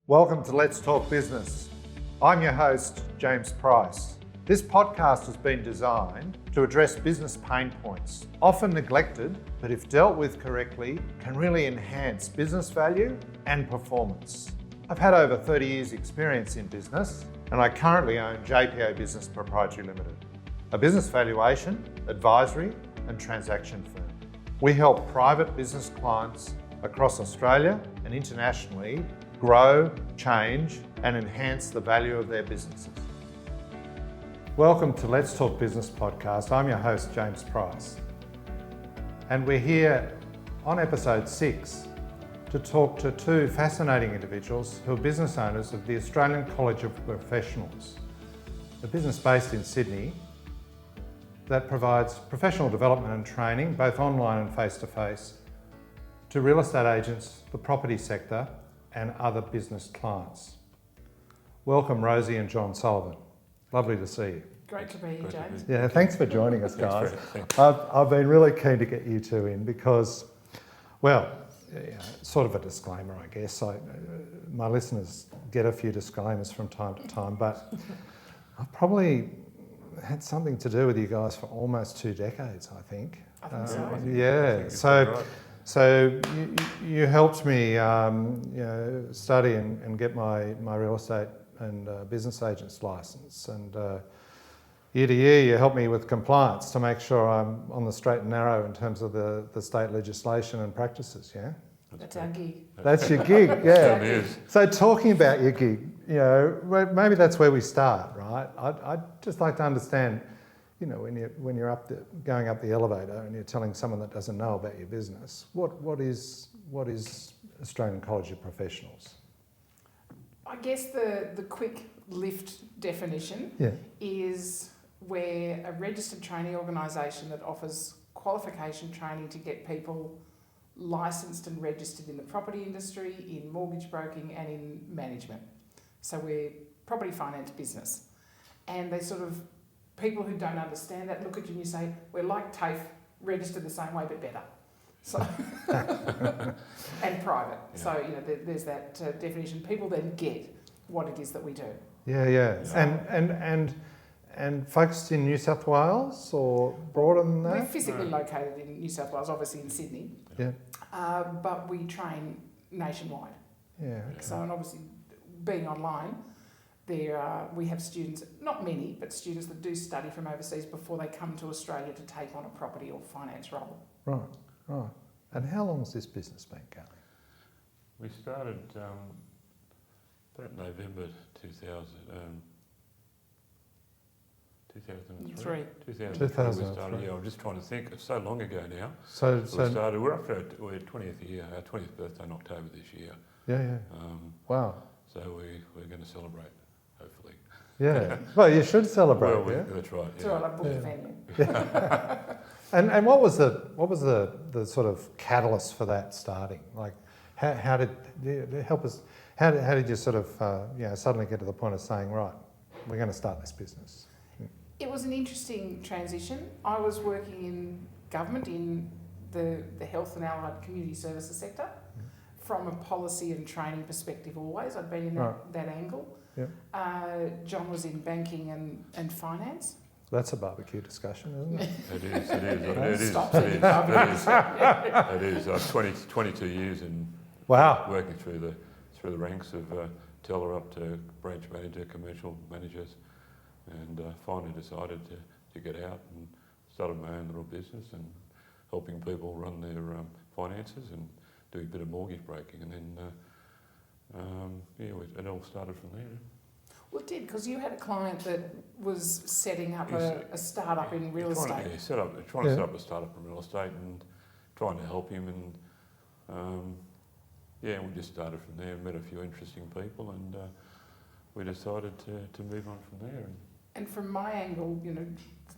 Welcome to Let's Talk Business. I'm your host, James Price. This podcast has been designed to address business pain points, often neglected, but if dealt with correctly, can really enhance business value and performance. I've had over 30 years experience in business, and I currently own JPO Business Proprietary Limited, a business valuation, advisory and transaction firm. We help private business clients across Australia and internationally grow, change and enhance the value of their businesses. Welcome to Let's Talk Business podcast. I'm your host, James Price. And we're here on episode 6 to talk to two fascinating individuals who are business owners of the Australian College of Professionals, a business based in Sydney that provides professional development and training, both online and face-to-face, to real estate agents, the property sector, and other business clients. Welcome, Rosy and John Sullivan. Lovely to see you. Great to be here, James. Yeah, thanks for joining us, guys. Thanks. I've been really keen to get you two in because, well, sort of a disclaimer, I guess. My listeners get a few disclaimers from time to time, but I've probably had something to do with you guys for almost 2 decades, I think. I think so. Yeah, so you helped me study and get my real estate and business agent's license, and year to year you helped me with compliance to make sure I'm on the straight and narrow in terms of the state legislation and practices, yeah? That's our gig. That's your gig, yeah. It is. So talking about your gig, maybe that's where we start, right? I'd just like to understand, when you're going up the elevator and you're telling someone that doesn't know about your business, what is Australian College of Professionals? I guess the quick lift definition is we're a registered training organisation that offers qualification training to get people licensed and registered in the property industry, in mortgage broking and in management. So we're property finance business. And they sort of, people who don't understand that look at you and you say, we're like TAFE, registered the same way but better. So and private. Yeah. So there's that definition. People then get what it is that we do. Yeah. So, and focused in New South Wales or broader than that? We're physically located in New South Wales, obviously in Sydney. Yeah. But we train nationwide. Yeah. Okay. So, and obviously being online, we have students, not many, but students that do study from overseas before they come to Australia to take on a property or finance role. Right. And how long has this business been going? We started about November 2003. 2003 we started, yeah, I'm just trying to think. It's so long ago now. So we started, we're up for our 20th year, our 20th birthday in October this year. Yeah. Wow. So we're going to celebrate, hopefully. Yeah. Well, you should celebrate. That's right. That's right. I booked the venue. Yeah. And what was the sort of catalyst for that starting? Like, how did help us? How did you sort of suddenly get to the point of saying, right, we're going to start this business? It was an interesting transition. I was working in government in the health and allied community services sector. From a policy and training perspective always. I'd been in that angle. Yep. John was in banking and finance. That's a barbecue discussion, isn't it? It is. I've 22 years in working through the ranks of teller up to branch manager, commercial managers, and finally decided to get out and started my own little business and helping people run their finances and doing a bit of mortgage breaking, and then it all started from there. Well, it did, because you had a client that was setting up a startup in real estate. Trying to set up a startup in real estate and trying to help him, and we just started from there. Met a few interesting people, and we decided to move on from there. And from my angle,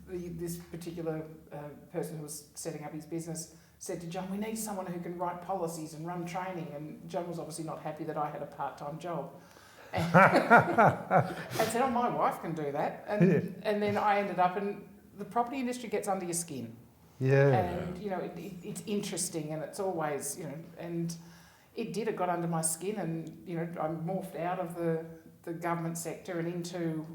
this particular person who was setting up his business said to John, we need someone who can write policies and run training. And John was obviously not happy that I had a part-time job. And said, my wife can do that. And then I ended up, and the property industry gets under your skin. Yeah. And, it's interesting, and it's always, and It did. It got under my skin, and I morphed out of the government sector and into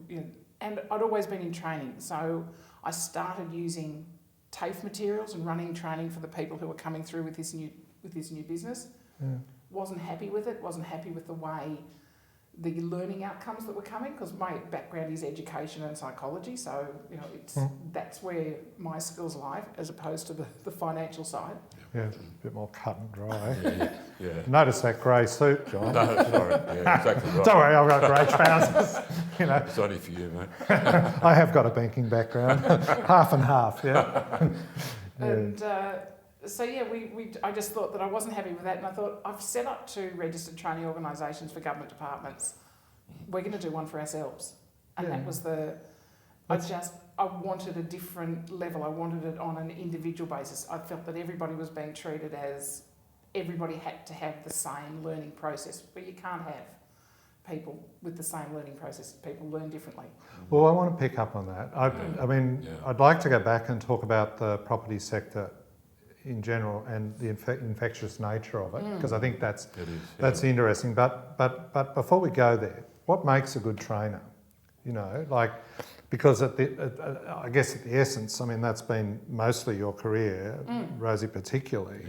and I'd always been in training, so I started using TAFE materials and running training for the people who were coming through with this new business. Yeah. Wasn't happy with it. Wasn't happy with the way the learning outcomes that were coming, because my background is education and psychology, so that's where my skills lie, as opposed to the financial side. Yeah, a bit more cut and dry. Yeah. Notice that grey suit, John. No, sorry. Yeah, exactly right. Don't worry, I've got grey trousers. It's only for you, mate. I have got a banking background, half and half. Yeah. And I just thought that I wasn't happy with that, and I thought, I've set up 2 registered training organisations for government departments. We're going to do one for ourselves, and that was I wanted a different level. I wanted it on an individual basis. I felt that everybody was being treated as everybody had to have the same learning process, but you can't have people with the same learning process. People learn differently. Well, I want to pick up on that. I'd like to go back and talk about the property sector in general and the infectious nature of it, because I think that's interesting. But before we go there, what makes a good trainer? Because I guess at the essence, that's been mostly your career, Rosy particularly,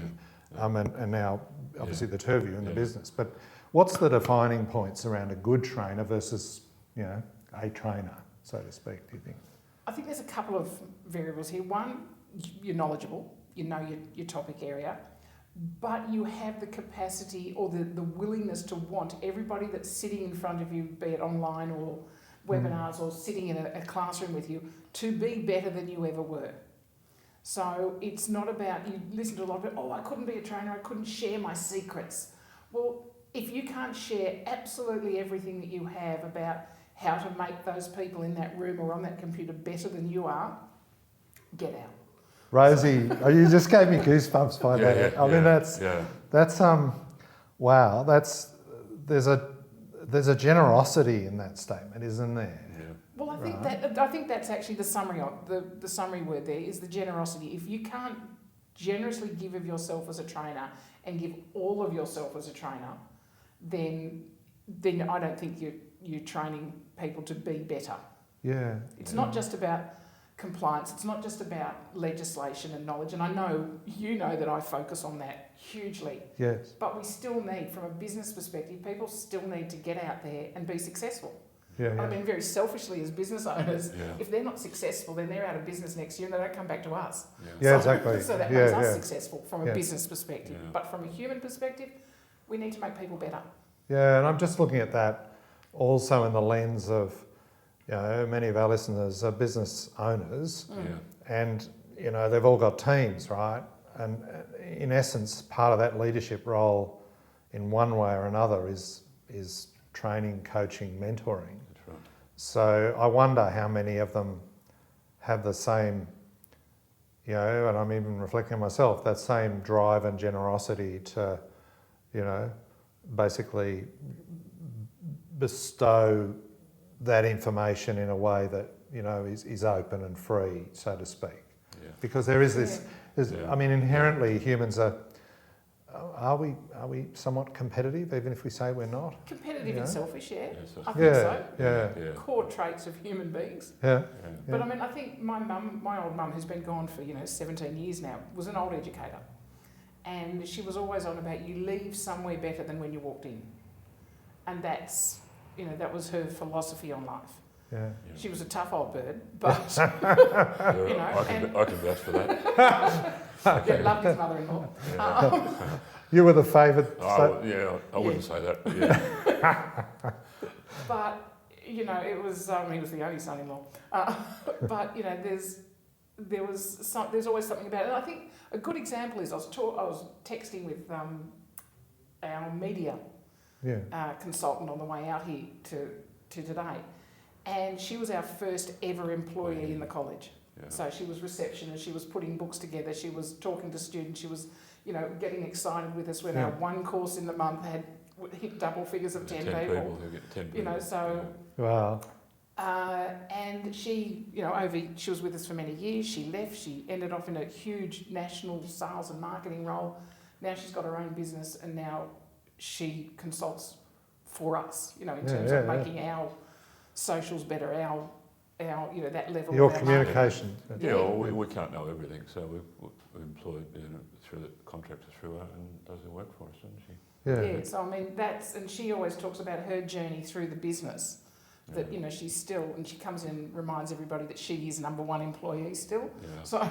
and now obviously the 2 of you in the business. But what's the defining points around a good trainer versus a trainer, so to speak, do you think? I think there's a couple of variables here. One, you're knowledgeable. You know your topic area, but you have the capacity or the willingness to want everybody that's sitting in front of you, be it online or webinars or sitting in a classroom with you, to be better than you ever were. So it's not about, you listen to a lot of I couldn't be a trainer, I couldn't share my secrets. Well, if you can't share absolutely everything that you have about how to make those people in that room or on that computer better than you are, get out. Rosy, you just gave me goosebumps by that. That's wow. There's a generosity in that statement, isn't there? Yeah. Well, I think that's actually the summary of the summary word there is the generosity. If you can't generously give of yourself as a trainer and give all of yourself as a trainer, then I don't think you're training people to be better. Yeah. It's not just about compliance, it's not just about legislation and knowledge, and I know that I focus on that hugely. Yes. But we still need, from a business perspective, people still need to get out there and be successful. Yeah. I mean, very selfishly as business owners, if they're not successful, then they're out of business next year and they don't come back to us. Yeah, exactly. So that makes us successful from a business perspective. Yeah. But from a human perspective, we need to make people better. Yeah, and I'm just looking at that also in the lens of, many of our listeners are business owners, and they've all got teams, right? And in essence, part of that leadership role, in one way or another, is training, coaching, mentoring. That's right. So I wonder how many of them have the same, and I'm even reflecting on myself, that same drive and generosity to, basically bestow that information in a way that is open and free, so to speak. Yeah. Because there is this. Inherently humans are we somewhat competitive, even if we say we're not? Competitive and selfish, I think so. Yeah. Core traits of human beings. Yeah. But I think my old mum, who's been gone for 17 years now, was an old educator, and she was always on about you leave somewhere better than when you walked in, and that's. That was her philosophy on life. Yeah. She was a tough old bird, but I can vouch for that. Loved his mother-in-law. You were the favoured. I wouldn't say that. But, yeah. But it was he was the only son-in-law. But there's always something about it. And I think a good example is I was texting with our media. Consultant on the way out here to today, and she was our first ever employee in the college. So she was receptionist, she was putting books together, she was talking to students, she was getting excited with us when our one course in the month had hit double figures of 10 people. 10 people. Wow. And she she was with us for many years. She left, she ended up in a huge national sales and marketing role. Now she's got her own business, and now she consults for us, in terms of making our socials better, our that level your of our communication. We can't know everything, so we employ through the contractor through her and does the work for us, doesn't she? Yeah. So I mean and she always talks about her journey through the business. That she's still, and she comes in and reminds everybody that she is number one employee still. Yeah. So,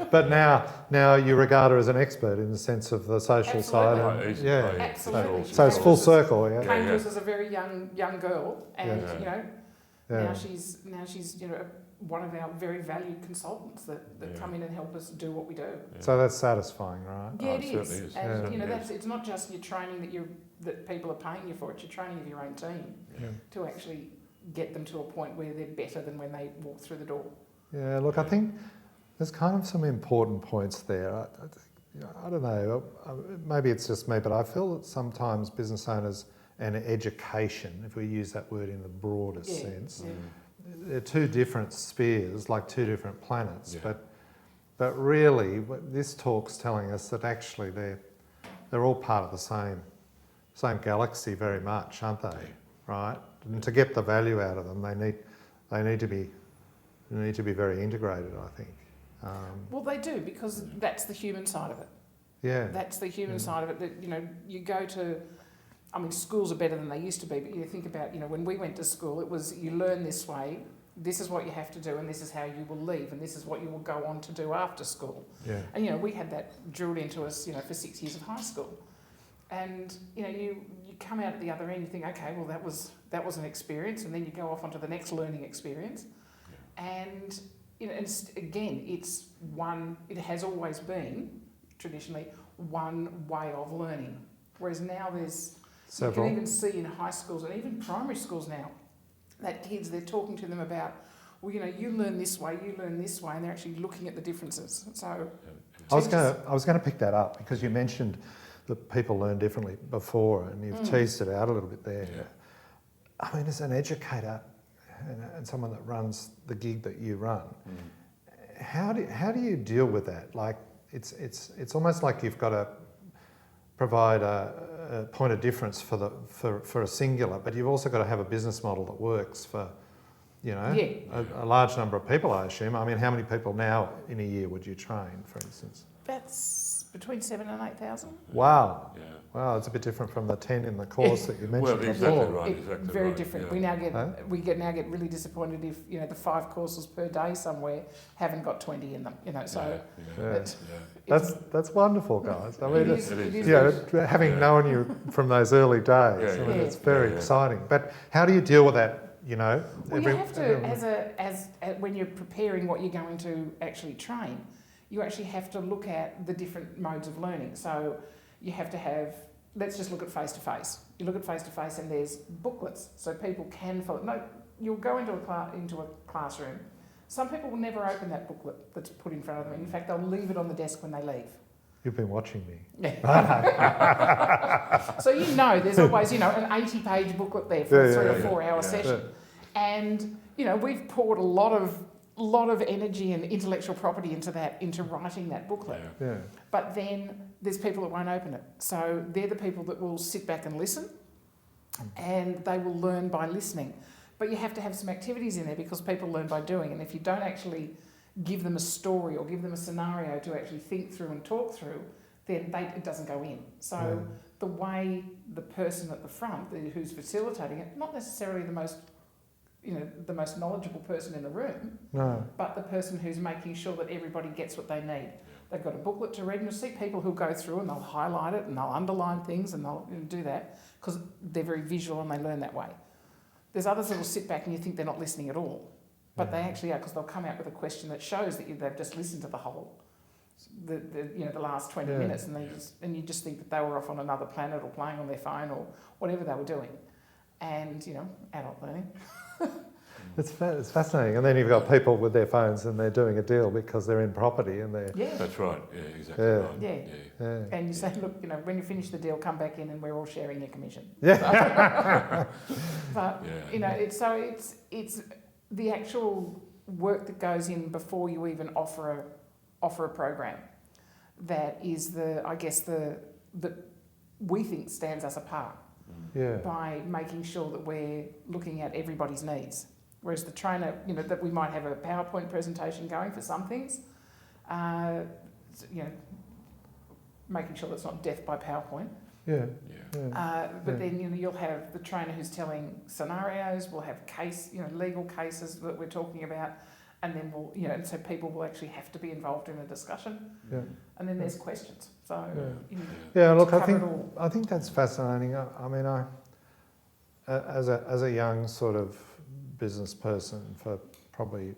but now you regard her as an expert in the sense of the social side. Absolutely. So it's full circle. Yeah. Came to us as a very young girl, and now she's one of our very valued consultants that come in and help us do what we do. Yeah. So that's satisfying, right? Yeah, it is. And it's not just your training that people are paying you for; it's your training of your own team to actually get them to a point where they're better than when they walk through the door. Yeah, look, I think there's kind of some important points there. I don't know, maybe it's just me, but I feel that sometimes business owners and education, if we use that word in the broadest sense, they're two different spheres, like two different planets. Yeah. But really, this talk's telling us that actually they're all part of the same galaxy very much, aren't they? Right? And to get the value out of them, they need to be very integrated, I think. Well, they do, because that's the human side of it. Yeah. That's the human side of it. That you go to, schools are better than they used to be. But you think about, when we went to school, it was you learn this way. This is what you have to do, and this is how you will leave, and this is what you will go on to do after school. Yeah. And we had that drilled into us, for 6 years of high school. And you come out at the other end, you think, okay, well that was an experience, and then you go off onto the next learning experience. And again, it has always been traditionally one way of learning, whereas now there's several. You can even see in high schools and even primary schools now that kids, they're talking to them about, well, you learn this way, and they're actually looking at the differences. So I was going to pick that up, because you mentioned that people learn differently before, and you've teased it out a little bit there. Yeah. As an educator and someone that runs the gig that you run, how do you deal with that? Like, it's almost like you've got to provide a point of difference for a singular, but you've also got to have a business model that works for a large number of people, I assume. How many people now in a year would you train, for instance? That's between 7,000 and 8,000. Wow. Yeah. Wow, it's a bit different from the 10 in the course that you mentioned before. Very different. We now get really disappointed if the 5 courses per day somewhere haven't got 20 in them. That's wonderful, guys. Having known you from those early days, it's very exciting. But how do you deal with that? You have to, when you're preparing what you're going to actually train, you actually have to look at the different modes of learning. So you have to have, let's just look at face-to-face. You look at face-to-face and there's booklets, so people can follow. No, you'll go into a classroom. Some people will never open that booklet that's put in front of them. In fact, they'll leave it on the desk when they leave. You've been watching me. Yeah. So there's always, an 80-page booklet there for a 3 or 4 hour session. Yeah. And, we've poured a lot of energy and intellectual property into writing that booklet. Yeah. But then there's people that won't open it. So they're the people that will sit back and listen, and they will learn by listening. But you have to have some activities in there, because people learn by doing. And if you don't actually give them a story or give them a scenario to actually think through and talk through, then it doesn't go in. So the way the person at the front, who's facilitating it, not necessarily the most knowledgeable person in the room, but the person who's making sure that everybody gets what they need. They've got a booklet to read, and you'll see people who'll go through and they'll highlight it and they'll underline things and they'll do that because they're very visual and they learn that way. There's others that will sit back and you think they're not listening at all, but they actually are, because they'll come out with a question that shows that they've just listened to the whole, the last 20 minutes, and you just think that they were off on another planet or playing on their phone or whatever they were doing, and adult learning. It's fascinating. And then you've got people with their phones and they're doing a deal because they're in property and they're... Yeah. That's right. Yeah, exactly right. Yeah. And you say, look, when you finish the deal, come back in and we're all sharing your commission. Yeah. But, it's the actual work that goes in before you even offer a program that is the we think stands us apart by making sure that we're looking at everybody's needs. Whereas the trainer, that we might have a PowerPoint presentation going for some things, making sure that's not death by PowerPoint. But then you'll have the trainer who's telling scenarios. We'll have legal cases that we're talking about, and then and so people will actually have to be involved in a discussion. And then there's questions. So look, I think that's fascinating. I mean, as a young sort of business person for probably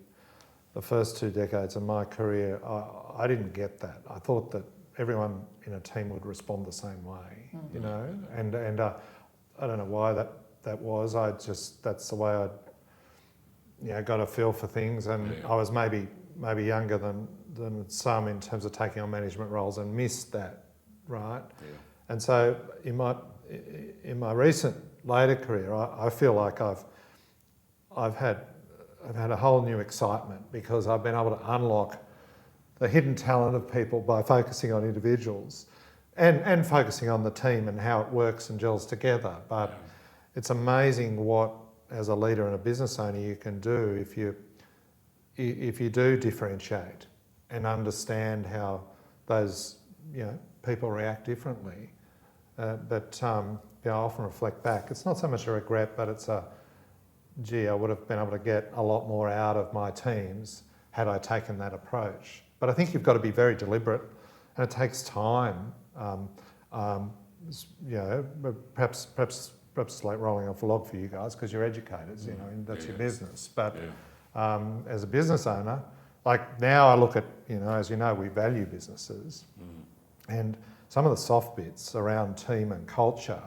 the first 2 decades of my career, I didn't get that. I thought that everyone in a team would respond the same way, and I don't know why that was. That's the way I got a feel for things, and I was maybe younger than some in terms of taking on management roles and missed that, right? And so in my recent later career, I feel like I've had a whole new excitement because I've been able to unlock the hidden talent of people by focusing on individuals and focusing on the team and how it works and gels together. But it's amazing what, as a leader and a business owner, you can do if you do differentiate and understand how those people react differently. But I often reflect back. It's not so much a regret, but it's I would have been able to get a lot more out of my teams had I taken that approach. But I think you've got to be very deliberate, and it takes time. Perhaps it's like rolling off a log for you guys because you're educators, and that's your business. But as a business owner, like now I look at, as you know, we value businesses, and some of the soft bits around team and culture,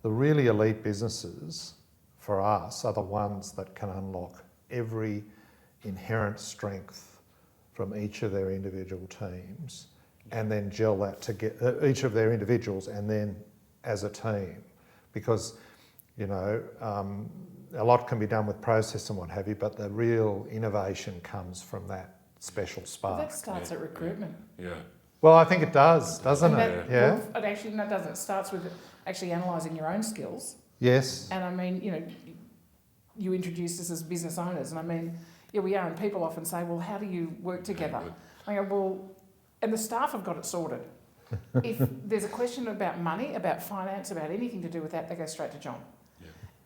the really elite businesses for us are the ones that can unlock every inherent strength from each of their individual teams and then gel that to get each of their individuals and then as a team. Because, a lot can be done with process and what have you, but the real innovation comes from that special spark. Well, that starts at recruitment. Well, I think it does, doesn't it? Well, it actually doesn't. It starts with actually analysing your own skills. Yes. And I mean, you introduced us as business owners, and I mean, we are, and people often say, well, how do you work together? I go, well, and the staff have got it sorted. If there's a question about money, about finance, about anything to do with that, they go straight to John.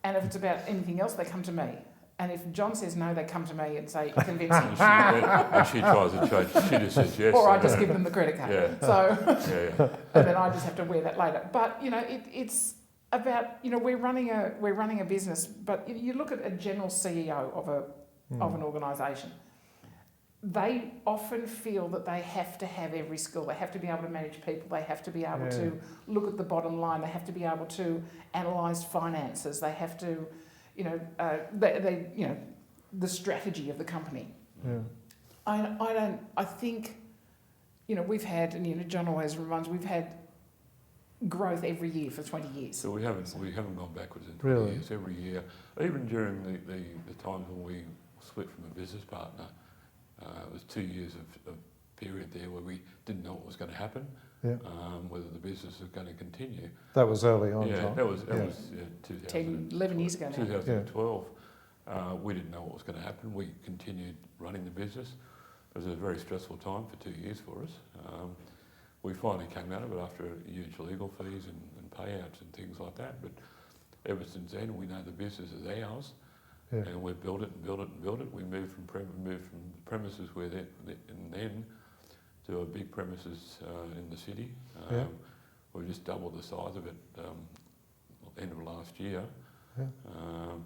And if it's about anything else, they come to me. And if John says no, they come to me and say, convince him. And she tries to change. She just says yes. Or I just give them the credit card. So, and then I just have to wear that later. But it's about we're running a business. But you look at a general CEO of an organisation. They often feel that they have to have every skill. They have to be able to manage people. They have to be able to look at the bottom line. They have to be able to analyse finances. They have to, the strategy of the company. I think, we've had, and John always reminds, we've had growth every year for 20 years. So we haven't gone backwards in 20 years. Every year, even during the times when we split from a business partner. It was 2 years of period there where we didn't know what was going to happen, whether the business was going to continue. That was early on, John. That was 11 years ago now. 2012. We didn't know what was going to happen. We continued running the business. It was a very stressful time for 2 years for us. We finally came out of it after huge legal fees and payouts and things like that. But ever since then, we know the business is ours. And we've built it and built it and built it. We moved from premises and then to a big premises in the city. We've just doubled the size of it end of last year.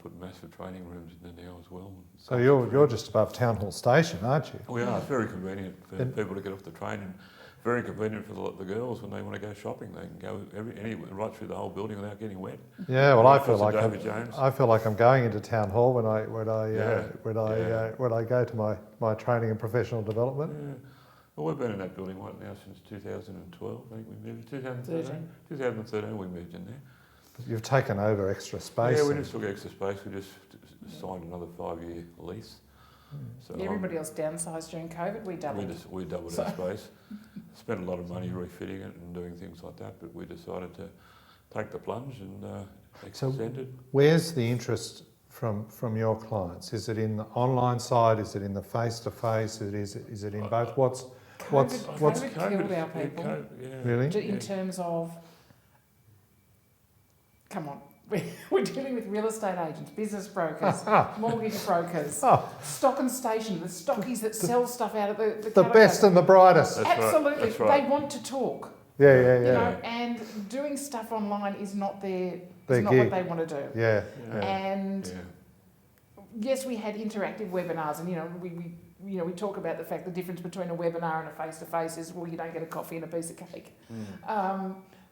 Put massive training rooms in there now as well. So you're just above Town Hall Station, aren't you? We are. It's very convenient for people to get off the train, and very convenient for the girls when they want to go shopping. They can go anywhere, right through the whole building without getting wet. Yeah, well, I feel like I'm going into Town Hall when I go to my training and professional development. Yeah. Well, we've been in that building right now since 2012. I think we moved 2013. 2013 we moved in there. You've taken over extra space. Yeah, we just took extra space. We just signed another 5-year lease. So everybody else downsized during COVID. We doubled. We doubled our space. Spent a lot of money refitting it and doing things like that, but we decided to take the plunge and So extend it. where's the interest from your clients? Is it in the online side? Is it in the face-to-face? Is it in both? COVID killed our people. Really? In terms of, come on, we're dealing with real estate agents, business brokers, mortgage brokers, stock and station, the stockies that sell stuff out of the best and the brightest. Absolutely, That's right. They want to talk. Yeah. You know, and doing stuff online is not what they want to do. Yeah. And yes, we had interactive webinars, and we talk about the fact the difference between a webinar and a face-to-face is, well, you don't get a coffee and a piece of cake,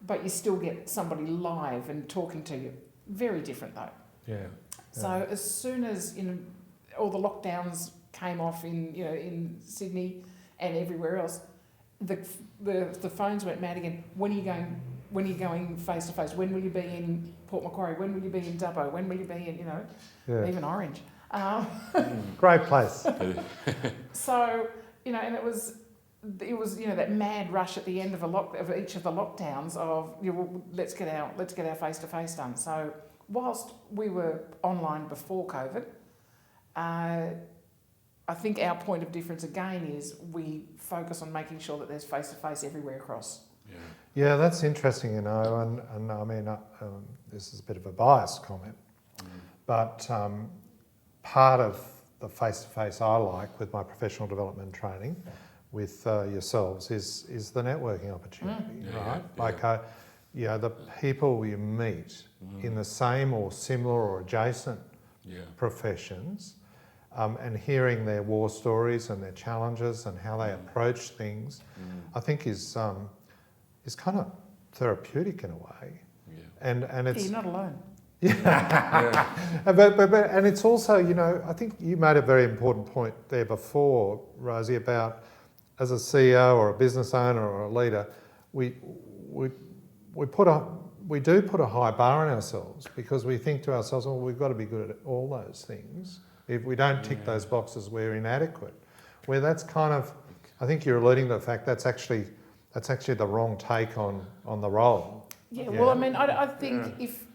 but you still get somebody live and talking to you. Very different though. Yeah. So as soon as all the lockdowns came off in Sydney and everywhere else, the phones went mad again. When are you going face to face? When will you be in Port Macquarie? When will you be in Dubbo? When will you be in even Orange? Great place. So and it was that mad rush at the end of each of the lockdowns of let's get our face to face done. So whilst we were online before COVID, I think our point of difference again is we focus on making sure that there's face to face everywhere across. Yeah, that's interesting, and I mean this is a bit of a biased comment, but part of the face to face I like with my professional development training with yourselves is the networking opportunity, right? The people you meet in the same or similar or adjacent professions, and hearing their war stories and their challenges and how they approach things, I think is kind of therapeutic in a way. And it's you're not alone. But and it's also, I think you made a very important point there before, Rosie, about as a CEO or a business owner or a leader, we do put a high bar on ourselves because we think to ourselves, well, we've got to be good at all those things. If we don't tick those boxes, we're inadequate. Where that's kind of, I think you're alluding to the fact that's actually the wrong take on the role. Yeah. Well, I mean, I think if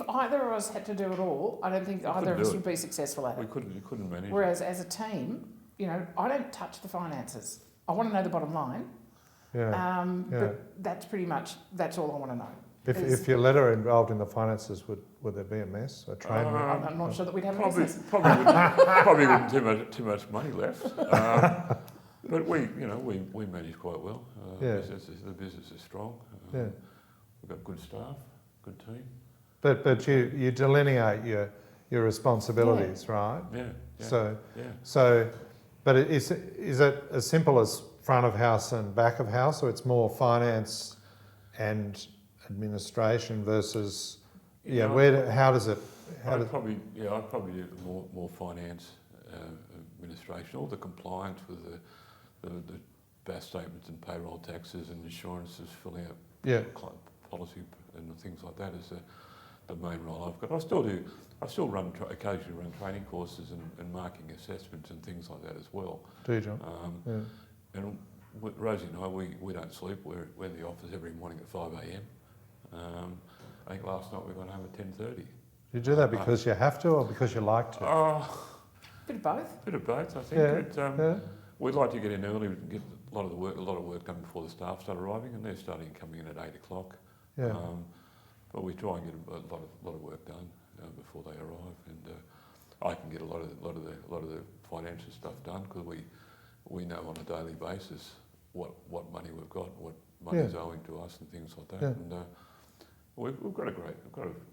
either of us had to do it all, I don't think either of us would be successful at it. You couldn't manage. Whereas as a team, I don't touch the finances. I want to know the bottom line. But that's all I want to know. If your letter involved in the finances, would there be a mess? A train? I'm not sure that we'd have a business. Probably wouldn't too much money left. But we manage quite well. The business is strong. We've got good staff, good team. But you delineate your responsibilities, right? So, but is it as simple as front of house and back of house, or it's more finance and administration versus how does it? I'd probably do more finance, administration, all the compliance with the BAS statements and payroll taxes and insurances, filling out policy and things like that is the main role I've got. I still occasionally run training courses and marking assessments and things like that as well. Do you, John? And Rosie and I, we don't sleep. We're in the office every morning at 5 a.m. I think last night we got home at 10:30. You do that because you have to or because you like to? Bit of both. Bit of both, I think. We'd like to get in early and get a lot of work done before the staff start arriving, and they're coming in at 8 o'clock. But we try and get a lot of work done before they arrive, and I can get a lot of the financial stuff done because we know on a daily basis what money we've got, what money is owing to us, and things like that. And we've got a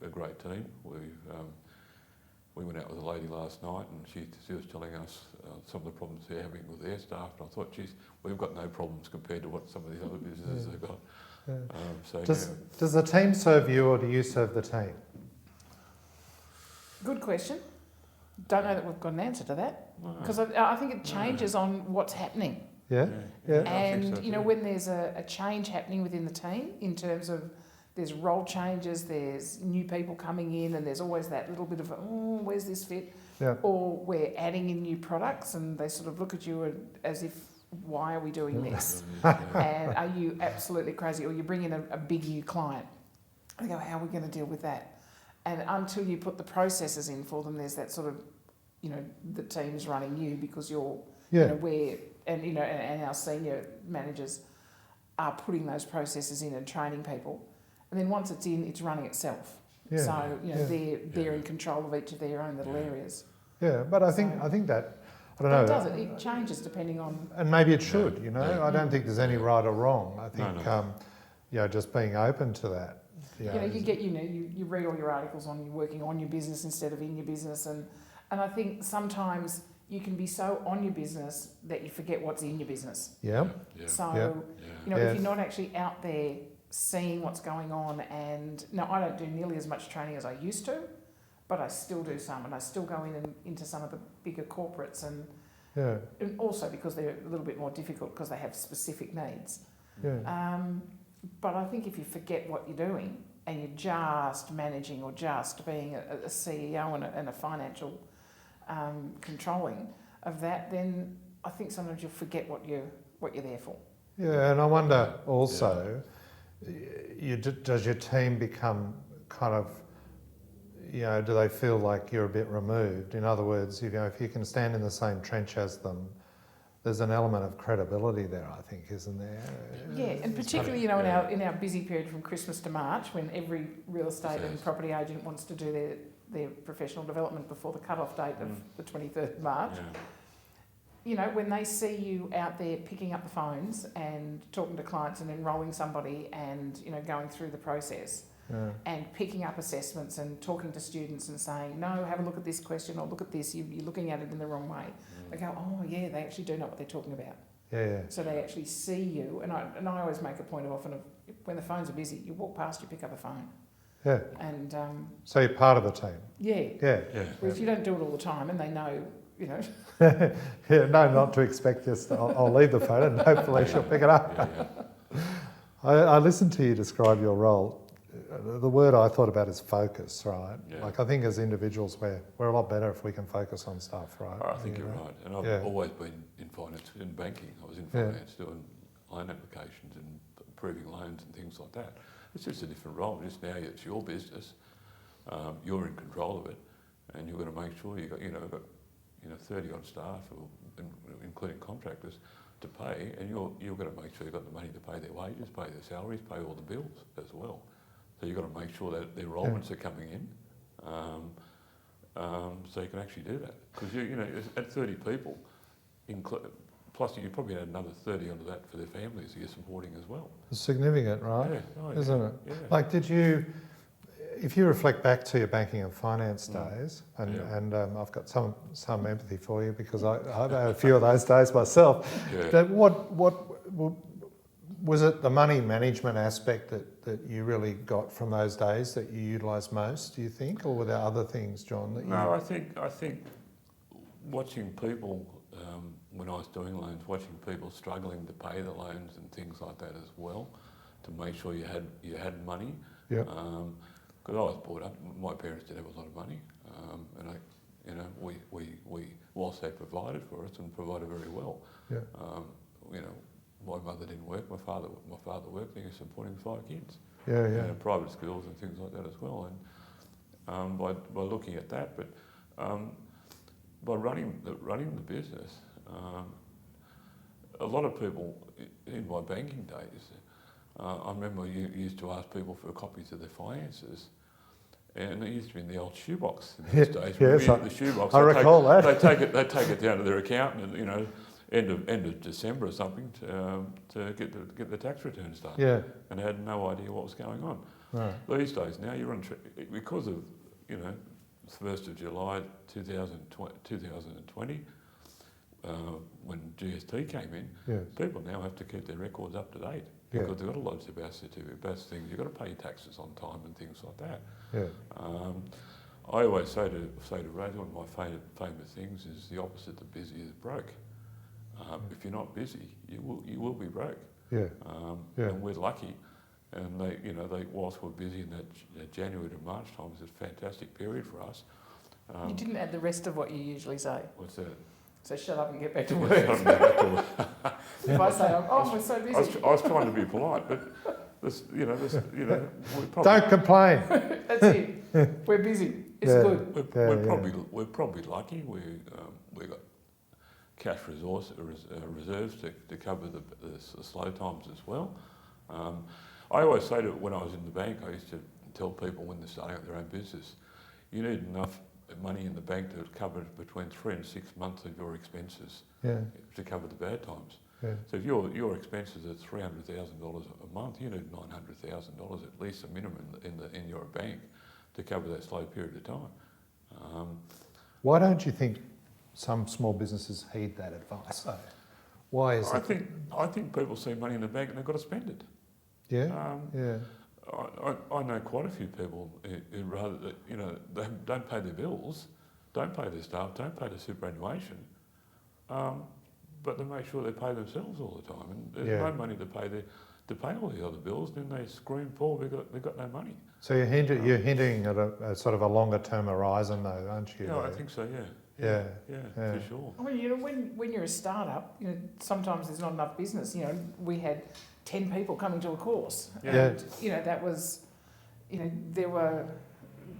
great team. We went out with a lady last night, and she was telling us some of the problems they're having with their staff. And I thought, geez, we've got no problems compared to what some of these other businesses have got. Does the team serve you, or do you serve the team? Good question. Don't know that we've got an answer to that because I think it changes on what's happening. And so when there's a change happening within the team in terms of there's role changes, there's new people coming in, and there's always that little bit of where's this fit? Or we're adding in new products, and they sort of look at you as if, why are we doing this? And are you absolutely crazy? Or you bring in a big new client, They go, how are we going to deal with that? And until you put the processes in for them, there's that sort of, the team's running you because you're, and our senior managers are putting those processes in and training people. And then once it's in, it's running itself. Yeah. So, they're in control of each of their own little areas. Yeah, but I think that, I don't know. It does. It changes depending on... And maybe it should, I don't think there's any right or wrong. I think, just being open to that. You read all your articles on you working on your business instead of in your business. And I think sometimes you can be so on your business that you forget what's in your business. Yeah. So, if you're not actually out there seeing what's going on, and no, I don't do nearly as much training as I used to, but I still do some, and I still go into some of the bigger corporates, and also because they're a little bit more difficult because they have specific needs. Yeah. But I think if you forget what you're doing and you're just managing or just being a CEO and a financial controlling of that, then I think sometimes you'll forget what you're there for. Yeah, and I wonder also, does your team become kind of, do they feel like you're a bit removed? In other words, if you can stand in the same trench as them, there's an element of credibility there, I think, isn't there? Yeah, and particularly, in our busy period from Christmas to March, when every real estate and property agent wants to do their professional development before the cut-off date of the 23rd of March. Yeah. When they see you out there picking up the phones and talking to clients and enrolling somebody and, going through the process and picking up assessments and talking to students and saying, no, have a look at this question or look at this, you're looking at it in the wrong way. They go, oh yeah, they actually do know what they're talking about. Yeah. So they actually see you, and I always make a point of when the phones are busy, you walk past, you pick up a phone. Yeah. And so you're part of the team. Yeah. Yeah. Well, if you don't do it all the time, and they know, no, not to expect just I'll leave the phone and hopefully she'll pick it up. I listened to you describe your role. The word I thought about is focus, right? Yeah. Like I think as individuals we're a lot better if we can focus on stuff, right? I think you're right. And I've always been in finance, in banking. I was in finance doing loan applications and approving loans and things like that. It's just a different role. Just now it's your business. You're in control of it, and you've got to make sure you've got 30 odd staff, including contractors, to pay, and you've got to make sure you've got the money to pay their wages, pay their salaries, pay all the bills as well. So you've got to make sure that the enrolments are coming in, so you can actually do that. Because at 30 people, plus you probably add another 30 onto that for their families that you're supporting as well. It's significant, right? Isn't it? Yeah. Like, if you reflect back to your banking and finance days, and I've got some empathy for you because I've had a few of those days myself. Yeah. What was it the money management aspect that you really got from those days that you utilised most, do you think, or were there other things, John? I think watching people when I was doing loans, watching people struggling to pay the loans and things like that as well, to make sure you had money. Yeah. Because I was brought up, my parents did have a lot of money, and we whilst they provided for us and provided very well. Yeah. My mother didn't work. My father worked. He was supporting 5 kids. Yeah. And private schools and things like that as well. And by looking at that, but by running the business, a lot of people in my banking days. I remember you used to ask people for copies of their finances, and it used to be in the old shoebox in those days. Yes, the shoebox. I recall that. They take it down to their accountant, and end of December or something to get the tax returns done. Yeah. And they had no idea what was going on. Right. These days now you're because of 1st of July 2020. When GST came in, people now have to keep their records up to date because they've got to lodge their BAS certificate, things. You've got to pay your taxes on time and things like that. Yeah. I always say to Rosy, one of my famous things is the opposite of busy is broke. If you're not busy, you will be broke. Yeah. And we're lucky, and they whilst we're busy in that January to March time is a fantastic period for us. You didn't add the rest of what you usually say. What's that? So shut up and get back to work. If I say, we're so busy. I was trying to be polite, but we probably, Don't complain. That's it. We're busy. It's good. We're probably lucky. We got cash reserves to cover the slow times as well. I always say when I was in the bank, I used to tell people when they're starting up their own business, you need enough money in the bank to cover between 3 and 6 months of your expenses to cover the bad times. Yeah. So if your expenses are $300,000 a month, you need $900,000 at least a minimum in your bank to cover that slow period of time. Why don't you think some small businesses heed that advice? Why is it? I think people see money in the bank and they've got to spend it. Yeah. I know quite a few people who rather they don't pay their bills, don't pay their staff, don't pay their superannuation. But they make sure they pay themselves all the time, and there's no money to pay all the other bills. Then they scream, "Paul, they've got no money." So you're hinting at a sort of a longer term horizon, though, aren't you? No, I think so. Yeah, for sure. I mean, when you're a startup, sometimes there's not enough business. We had 10 people coming to a course, and that was, there were,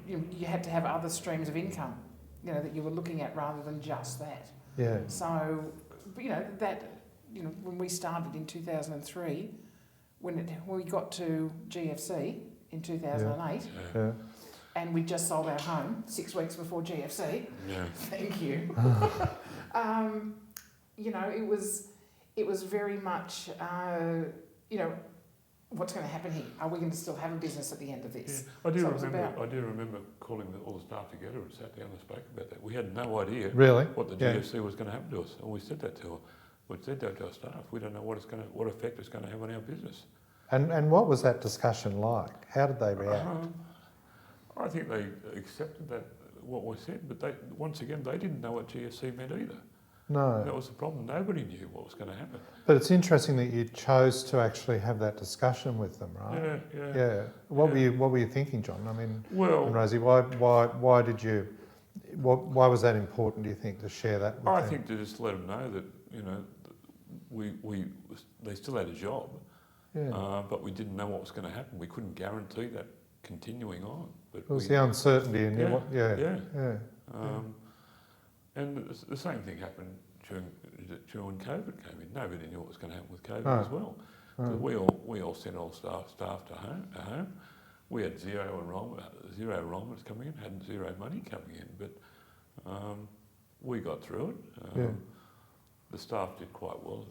you had to have other streams of income, that you were looking at rather than just that. Yeah. So. When we started in 2003, when we got to GFC in 2008, and we just sold our home 6 weeks before GFC. Yeah. Thank you. It was very much, what's going to happen here? Are we going to still have a business at the end of this? Yeah. I do remember calling all the staff together and sat down and spoke about that. We had no idea what the GFC was going to happen to us, and we said that to our staff. We don't know what effect it's going to have on our business. And what was that discussion like? How did they react? I think they accepted what we said, but they didn't know what GFC meant either. No. That was the problem. Nobody knew what was going to happen. But it's interesting that you chose to actually have that discussion with them, right? Yeah. What were you thinking, John? I mean, and Rosie, why did you? Why was that important? Do you think to share that with them? I think to just let them know that they still had a job, but we didn't know what was going to happen. We couldn't guarantee that continuing on. But it was the uncertainty and and the same thing happened during COVID came in. Nobody knew what was going to happen with COVID as well. Because we all sent all staff to home. We had zero enrolments coming in, had zero money coming in, but we got through it. The staff did quite well.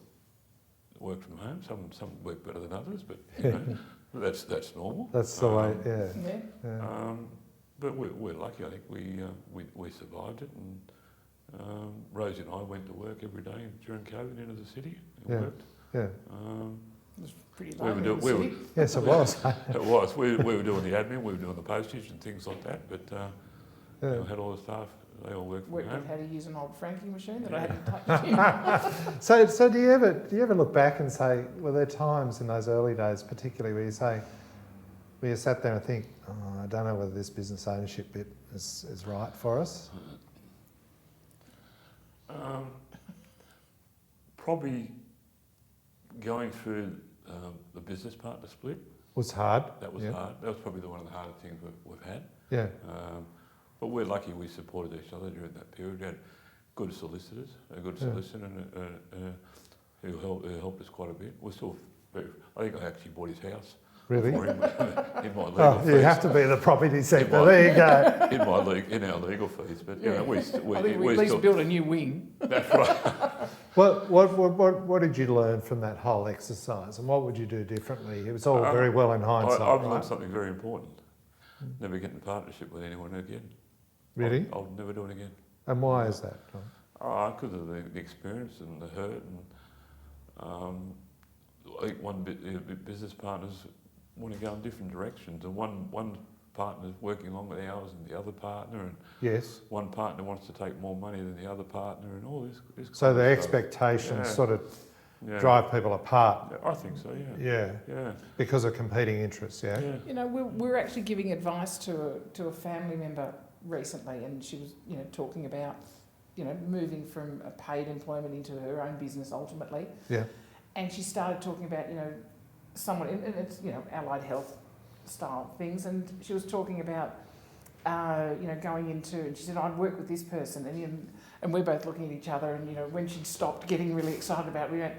Worked from home. Some worked better than others, but that's normal. That's the way. But we're lucky. I think we survived it, and Rosy and I went to work every day during COVID into the city and worked. It was pretty lonely. Yes, it was. It was. We were doing the admin, we were doing the postage and things like that, but had all the staff. They all worked from home. How to use an old franking machine that I hadn't touched. So do you ever look back and say, were there times in those early days, particularly where you sat there and think, I don't know whether this business ownership bit is right for us? Probably going through the business partner split was hard. That was hard. That was probably one of the harder things we've had. Yeah. But we're lucky we supported each other during that period. We had good solicitors, a good solicitor who helped us quite a bit. We're still I think I actually bought his house. Really? In my legal fees. You have to be in the property sector. There you go. In our legal fees, but we at least built a new wing. That's right. What did you learn from that whole exercise, and what would you do differently? It was all very well in hindsight. I've learned something very important. Never get in partnership with anyone again. Really? I'll never do it again. And why is that? Because of the experience and the hurt, and I think business partners want to go in different directions, and one partner's working longer hours than the other partner, and one partner wants to take more money than the other partner, and all this so the expectations sort of drive people apart. I think so. Yeah. Because of competing interests. Yeah. We're actually giving advice to a family member recently, and she was talking about moving from a paid employment into her own business ultimately. Yeah. And she started talking about someone, and it's, allied health style things, and she was talking about, going into, and she said, I'd work with this person, and we're both looking at each other, and, when she'd stopped getting really excited about it, we went,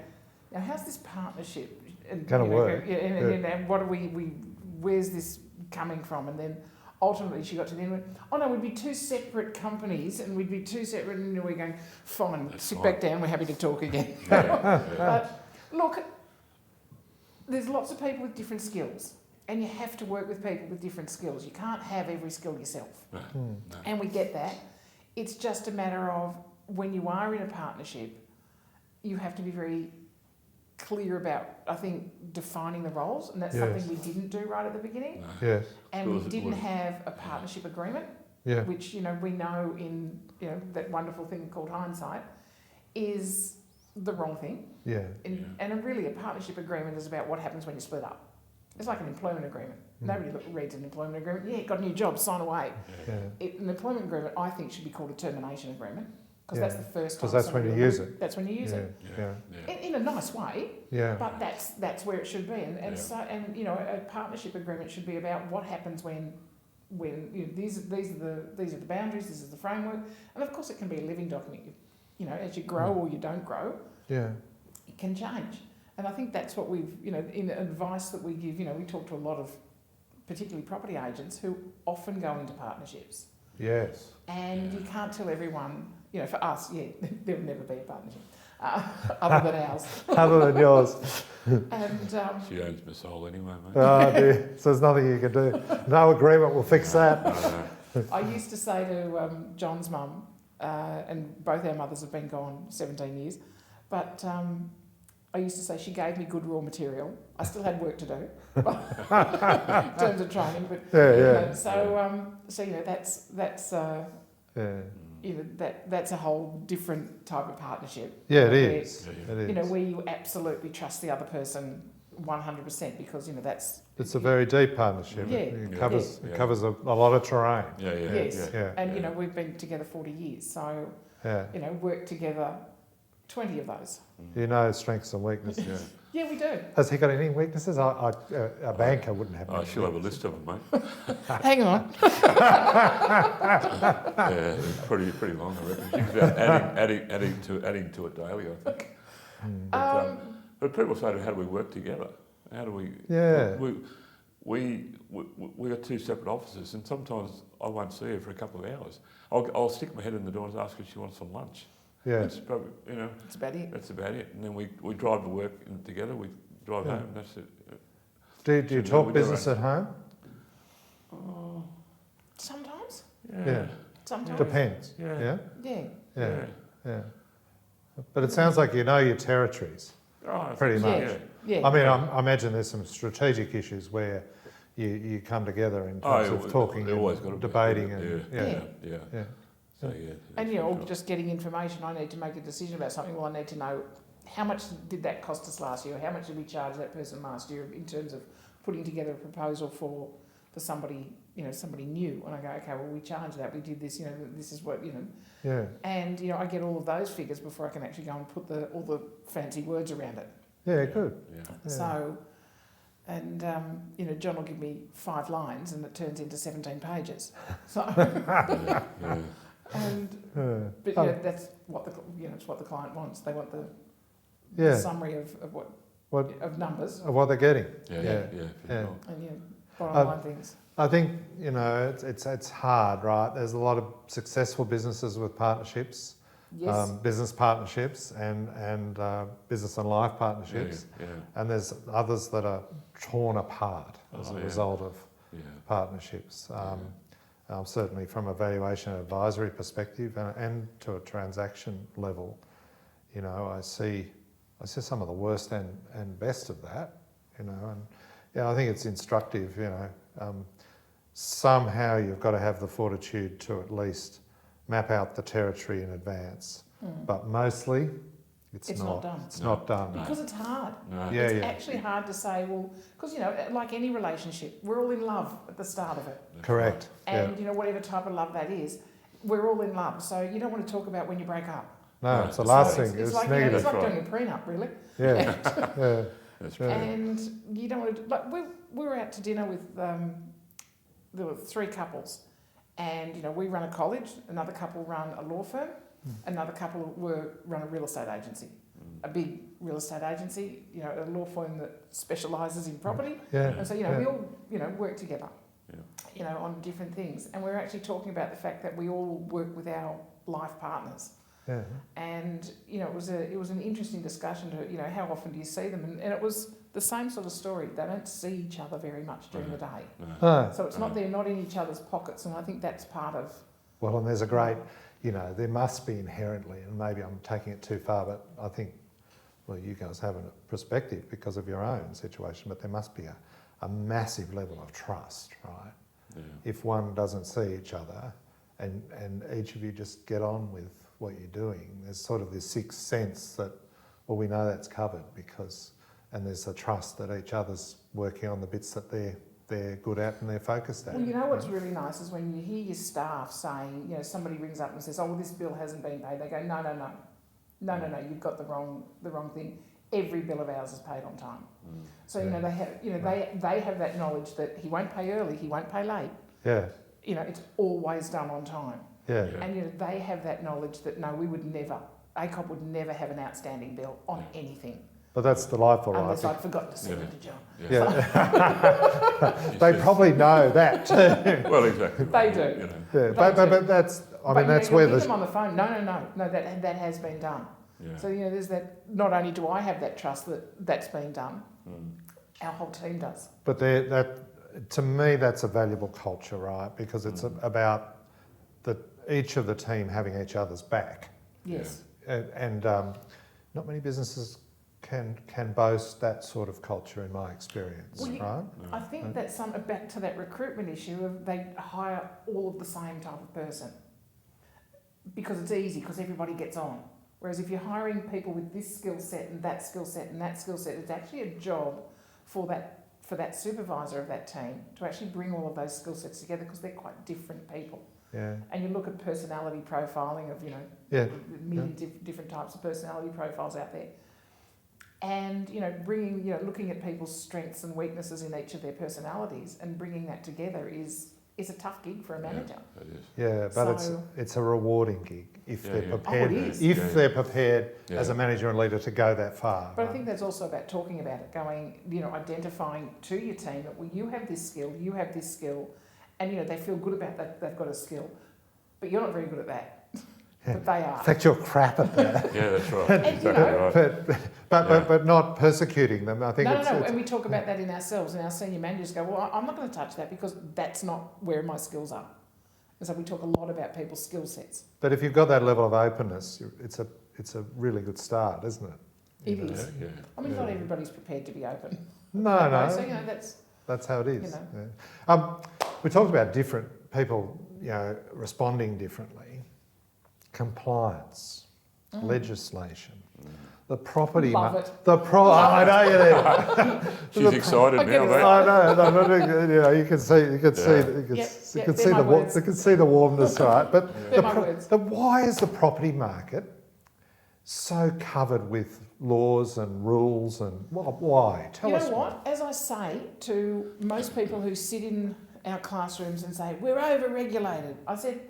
how's this partnership going to work? And what are we, where's this coming from? And then ultimately she got to the end and went, oh no, we'd be two separate companies, and we'd be two separate, and we're going, fine, sit back down, we're happy to talk again. But look, there's lots of people with different skills, and you have to work with people with different skills. You can't have every skill yourself. No. And we get that. It's just a matter of, when you are in a partnership, you have to be very clear about, I think, defining the roles, and that's something we didn't do right at the beginning. No. Yes. And we didn't have a partnership agreement, which, we know in, that wonderful thing called hindsight, is the wrong thing. Yeah. And really a partnership agreement is about what happens when you split up. It's like an employment agreement. Nobody reads an employment agreement. Yeah, got a new job, sign away. An employment agreement, I think, should be called a termination agreement, because that's the first time. Because that's when you use it. That's when you use it. In a nice way. Yeah. But that's where it should be. So a partnership agreement should be about what happens when these are the boundaries, this is the framework, and of course it can be a living document. As you grow or you don't grow, it can change. And I think that's what we've, in advice that we give, we talk to a lot of, particularly property agents, who often go into partnerships. Yes. And you can't tell everyone, for us, there would never be a partnership, other than ours. Other than yours. And she owns my soul anyway, mate. Oh dear, so there's nothing you can do. No agreement will fix that. I used to say to John's mum, and both our mothers have been gone 17 years, but I used to say she gave me good raw material. I still had work to do in terms of training, but that's a whole different type of partnership. Yeah, it is. It is. Where you absolutely trust the other person 100%, because it's a very deep partnership. Yeah, it covers a lot of terrain. And we've been together 40 years, so worked together 20 of those. You know strengths and weaknesses. Yeah, we do. Has he got any weaknesses? A banker wouldn't have. Oh, she'll have a list of them, mate. Hang on. It's pretty long, I reckon. She's about adding to it daily, I think. But people say, how do we work together? How do we? Yeah. We got two separate offices, and sometimes I won't see her for a couple of hours. I'll stick my head in the door and ask her if she wants some lunch. Yeah. That's probably, That's about it. That's about it. And then we drive to work together, we drive home, and that's it. Do you talk business at home? Sometimes. Yeah. Sometimes. Depends. Yeah. But it sounds like you know your territories. Pretty much. Yeah. I mean, I imagine there's some strategic issues where you come together in terms of talking and debating. Or just getting information. I need to make a decision about something. Well, I need to know how much did that cost us last year? How much did we charge that person last year in terms of putting together a proposal for somebody, somebody new? And I go, okay, well, we charged that. We did this. This is what Yeah. And I get all of those figures before I can actually go and put all the fancy words around it. Yeah, good. Yeah. So, and John will give me 5 lines, and it turns into 17 pages. So. But that's what it's what the client wants. They want the summary of what of numbers of what they're getting. And bottom line things. I think it's hard, right? There's a lot of successful businesses with partnerships, business partnerships, and business and life partnerships, and there's others that are torn apart as a result of partnerships. Certainly from a valuation and advisory perspective and to a transaction level, I see some of the worst and best of that, and I think it's instructive, somehow you've got to have the fortitude to at least map out the territory in advance, but mostly it's not done. It's not done. Because it's hard. No. It's actually hard to say, because, like any relationship, we're all in love at the start of it. Correct. And, whatever type of love that is, we're all in love. So you don't want to talk about when you break up. No, it's the last thing. It's like, negative. it's like doing a prenup, really. Yeah. That's true. And you don't want to, like, we were out to dinner with, there were 3 couples, and, you know, we run a college, another couple run a law firm, another couple run a real estate agency, a big real estate agency, you know, a law firm that specialises in property. And so, you know, we all, you know, work together, you know, on different things. And we're actually talking about the fact that we all work with our life partners. And, you know, it was an interesting discussion to, you know, how often do you see them? And it was the same sort of story. They don't see each other very much during the day. So it's not, they're not in each other's pockets, and I think that's part of... Well, and there's a great, you know, there must be inherently, and maybe I'm taking it too far, but I think, well, you guys have a perspective because of your own situation, but there must be a massive level of trust, right? If one doesn't see each other and each of you just get on with what you're doing, there's sort of this sixth sense that, well, we know that's covered because, and there's a trust that each other's working on the bits that they're good at and they're focused at. Well, you know what's really nice is when you hear your staff saying, you know, somebody rings up and says, oh, well, this bill hasn't been paid. They go, no, you've got the wrong thing. Every bill of ours is paid on time. So, you know, they have that knowledge that he won't pay early, he won't pay late. You know, it's always done on time. And, you know, they have that knowledge that, no, we would never, ACOP would never have an outstanding bill on anything. But that's delightful, right? Unless I'd forgotten to send it to John. They probably know that too. Well, exactly. They do. You know. But that's, I mean, that's where them on the phone. No, that has been done. So, you know, there's that, not only do I have that trust that that's been done, our whole team does. But to me, that's a valuable culture, right? Because it's about each of the team having each other's back. Yes. And not many businesses can boast that sort of culture, in my experience, right? I think that's back to that recruitment issue of they hire all of the same type of person because it's easy, because everybody gets on. Whereas if you're hiring people with this skill set and that skill set and that skill set, it's actually a job for that supervisor of that team to actually bring all of those skill sets together, because they're quite different people. And you look at personality profiling of, you know, many different types of personality profiles out there. And, you know, looking at people's strengths and weaknesses in each of their personalities and bringing that together is a tough gig for a manager. But it's a rewarding gig if they're prepared. They're prepared as a manager and leader to go that far. But I think that's also about talking about it, going, you know, identifying to your team that, well, you have this skill, and, you know, they feel good about that, they've got a skill, but you're not very good at that. But they are. In fact, you're crap at that. That's right. And, exactly, you know, right. But not persecuting them. I think No, and we talk about that in ourselves, and our senior managers go, well, I'm not going to touch that because that's not where my skills are. And so we talk a lot about people's skill sets. But if you've got that level of openness, it's a really good start, isn't it? It is. I mean, not everybody's prepared to be open. No. So, you know, that's how it is. You know. We talked about different people, you know, responding differently. Compliance, legislation, the property market. I know you're there. She's excited now, mate. I know. You know, you can see the warmness, right? But why is the property market so covered with laws and rules, and why? Tell us. You know what? As I say to most people who sit in our classrooms and say, we're over-regulated, I said,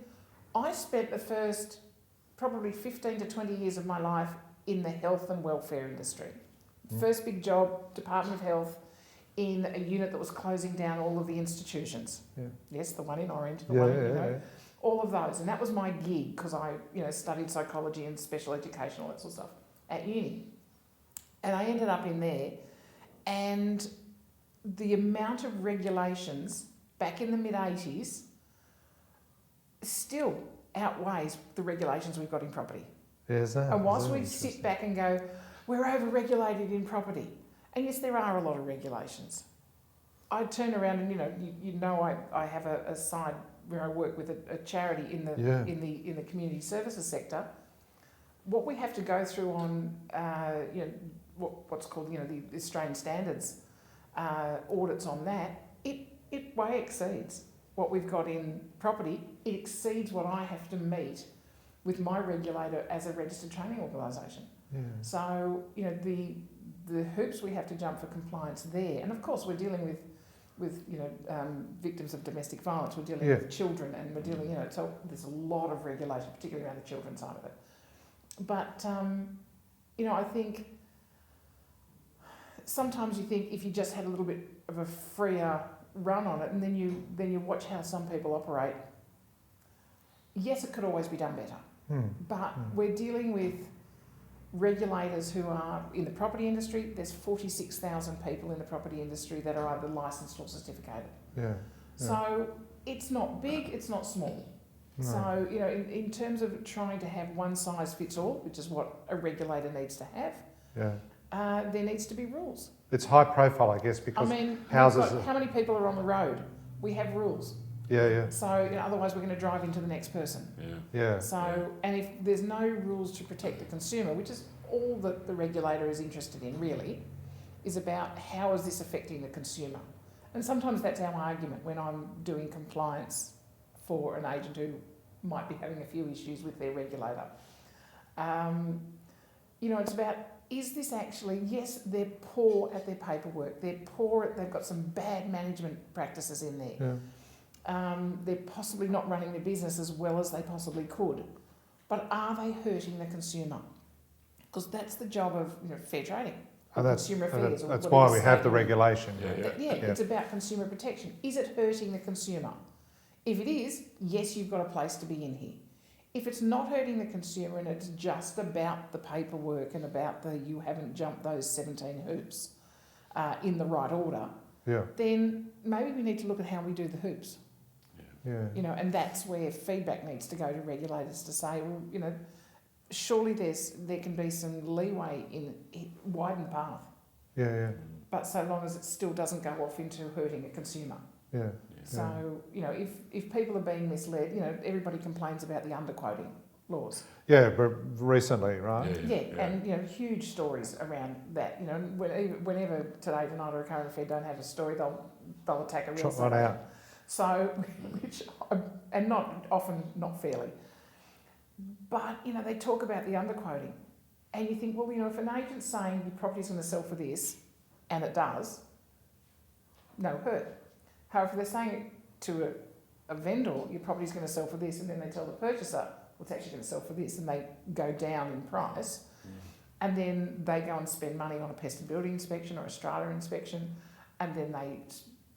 I spent the first probably 15 to 20 years of my life in the health and welfare industry. First big job, Department of Health, in a unit that was closing down all of the institutions. Yes, the one in Orange, all of those. And that was my gig, because I, you know, studied psychology and special education, all that sort of stuff, at uni. And I ended up in there, and the amount of regulations back in the mid-80s still outweighs the regulations we've got in property. And whilst we sit back and go, we're over-regulated in property, and yes, there are a lot of regulations. I turn around and, you know, I have a side where I work with a charity in the community services sector. What we have to go through on, what's called, the Australian standards audits on that, it way exceeds what we've got in property. It exceeds what I have to meet with my regulator as a registered training organisation. Yeah. So, you know, the hoops we have to jump for compliance there, and of course we're dealing with victims of domestic violence, we're dealing with children, and we're dealing, you know, so there's a lot of regulation, particularly around the children's side of it. But, you know, I think sometimes you think if you just had a little bit of a freer run on it, and then you watch how some people operate, yes, it could always be done better. But we're dealing with regulators who are in the property industry. There's 46,000 people in the property industry that are either licensed or certificated. So it's not big, it's not small. No. So, you know, in terms of trying to have one size fits all, which is what a regulator needs to have, there needs to be rules. It's high profile, I guess, because houses... how many people are on the road? We have rules. So, you know, otherwise we're going to drive into the next person. So, and if there's no rules to protect the consumer, which is all that the regulator is interested in, really, is about how is this affecting the consumer. And sometimes that's our argument when I'm doing compliance for an agent who might be having a few issues with their regulator. You know, it's about, is this actually, yes, they're poor at their paperwork, they've got some bad management practices in there. They're possibly not running their business as well as they possibly could. But are they hurting the consumer? Because that's the job of, you know, fair trading, consumer affairs. That's why we have the regulation. It's about consumer protection. Is it hurting the consumer? If it is, yes, you've got a place to be in here. If it's not hurting the consumer and it's just about the paperwork and about you haven't jumped those 17 hoops in the right order, then maybe we need to look at how we do the hoops. You know, and that's where feedback needs to go to regulators to say, well, you know, surely there can be some leeway in widen the path. But so long as it still doesn't go off into hurting a consumer. So, you know, if people are being misled, you know, everybody complains about the underquoting laws. But recently, right? And, you know, huge stories around that. You know, whenever Today, Tonight or a Current Affair don't have a story, they'll attack a real estate agent. So, and not fairly. But, you know, they talk about the underquoting. And you think, well, you know, if an agent's saying your property's going to sell for this, and it does, no hurt. However, if they're saying it to a vendor, your property's going to sell for this, and then they tell the purchaser, well, it's actually going to sell for this, and they go down in price, and then they go and spend money on a pest and building inspection or a strata inspection, and then they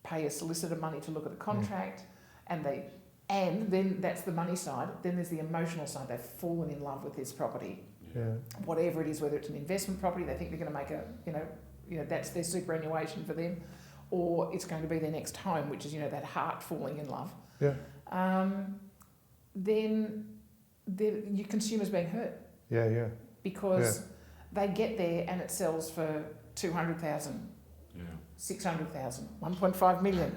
pay a solicitor money to look at the contract, and then that's the money side. Then there's the emotional side. They've fallen in love with this property, whatever it is, whether it's an investment property, they think they're going to make you know, that's their superannuation for them, or it's going to be their next home, which is, you know, that heart falling in love. Then your consumer's being hurt. Because they get there and it sells for 200,000. 600,000, 1.5 million,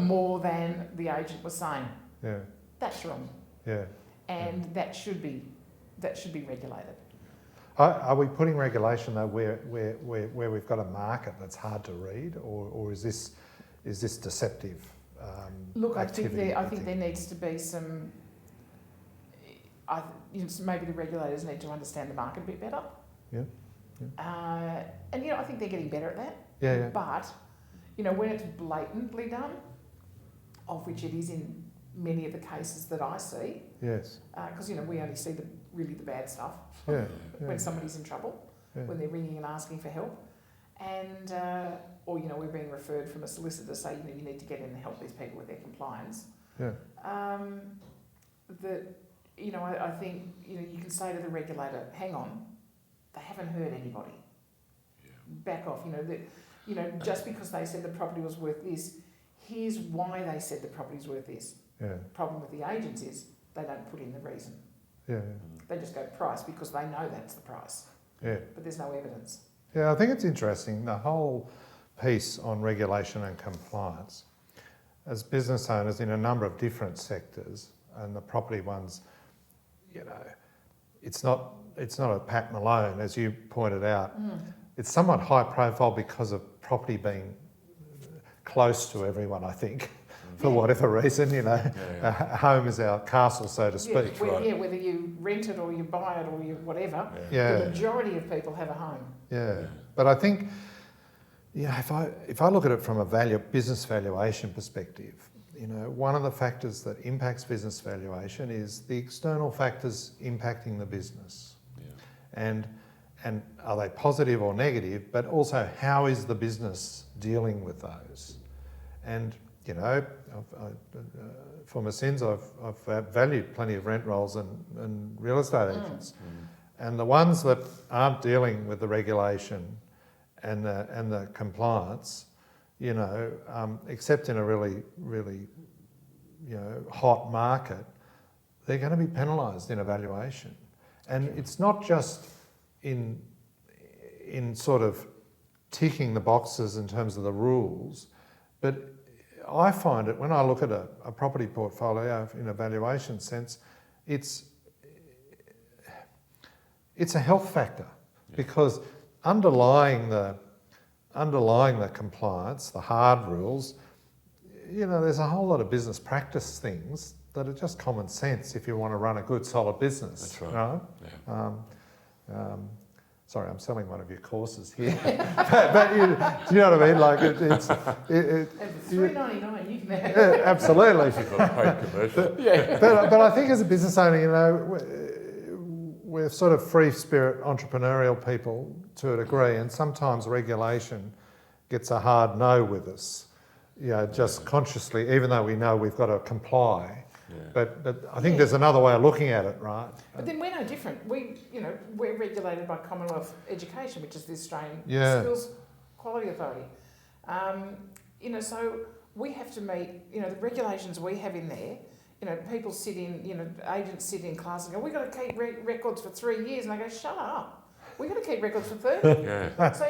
more than the agent was saying. That's wrong. And that should be regulated. Are we putting regulation though where we've got a market that's hard to read, or is this deceptive? Look, I think there needs to be some. Maybe the regulators need to understand the market a bit better. And, you know, I think they're getting better at that. But, you know, when it's blatantly done, of which it is in many of the cases that I see. Because, you know, we only see the bad stuff when somebody's in trouble, when they're ringing and asking for help, and or, you know, we're being referred from a solicitor to say, you know, you need to get in and help these people with their compliance. That, you know, I think, you know, you can say to the regulator, hang on, they haven't hurt anybody. Back off, you know, that, you know, just because they said the property was worth this, here's why they said the property's worth this. Problem with the agents is they don't put in the reason. They just go price because they know that's the price. But there's no evidence. I think it's interesting, the whole piece on regulation and compliance. As business owners in a number of different sectors, and the property ones, you know, it's not a Pat Malone, as you pointed out. It's somewhat high profile because of property being close to everyone, I think, for whatever reason, home is our castle, so to speak. Whether you rent it or you buy it or you whatever, the majority of people have a home. Yeah, but I think, if I look at it from a business valuation perspective, one of the factors that impacts business valuation is the external factors impacting the business. Yeah. And are they positive or negative, but also how is the business dealing with those? And, for my sins, I've valued plenty of rent rolls and real estate agents. And the ones that aren't dealing with the regulation and the compliance, except in a really, really, hot market, they're going to be penalised in evaluation. And it's not just in sort of ticking the boxes in terms of the rules, but I find it, when I look at a property portfolio in a valuation sense, it's a health factor, because underlying the compliance, the hard rules, there's a whole lot of business practice things that are just common sense if you want to run a good, solid business. That's right. Yeah. Sorry, I'm selling one of your courses here, but do you know what I mean? Like it's $3.99. You can have it. Absolutely. You've got a paid commercial. But I think as a business owner, we're sort of free spirit entrepreneurial people to a degree, and sometimes regulation gets a hard no with us. Just consciously, even though we know we've got to comply. Yeah. But I think there's another way of looking at it, right? But then we're no different. We're regulated by Commonwealth Education, which is the Australian Skills Quality Authority. So we have to meet, the regulations we have in there. People sit in, agents sit in class and go, we've got to keep records for 3 years, and I go, shut up. We've got to keep records for 30. Yeah. So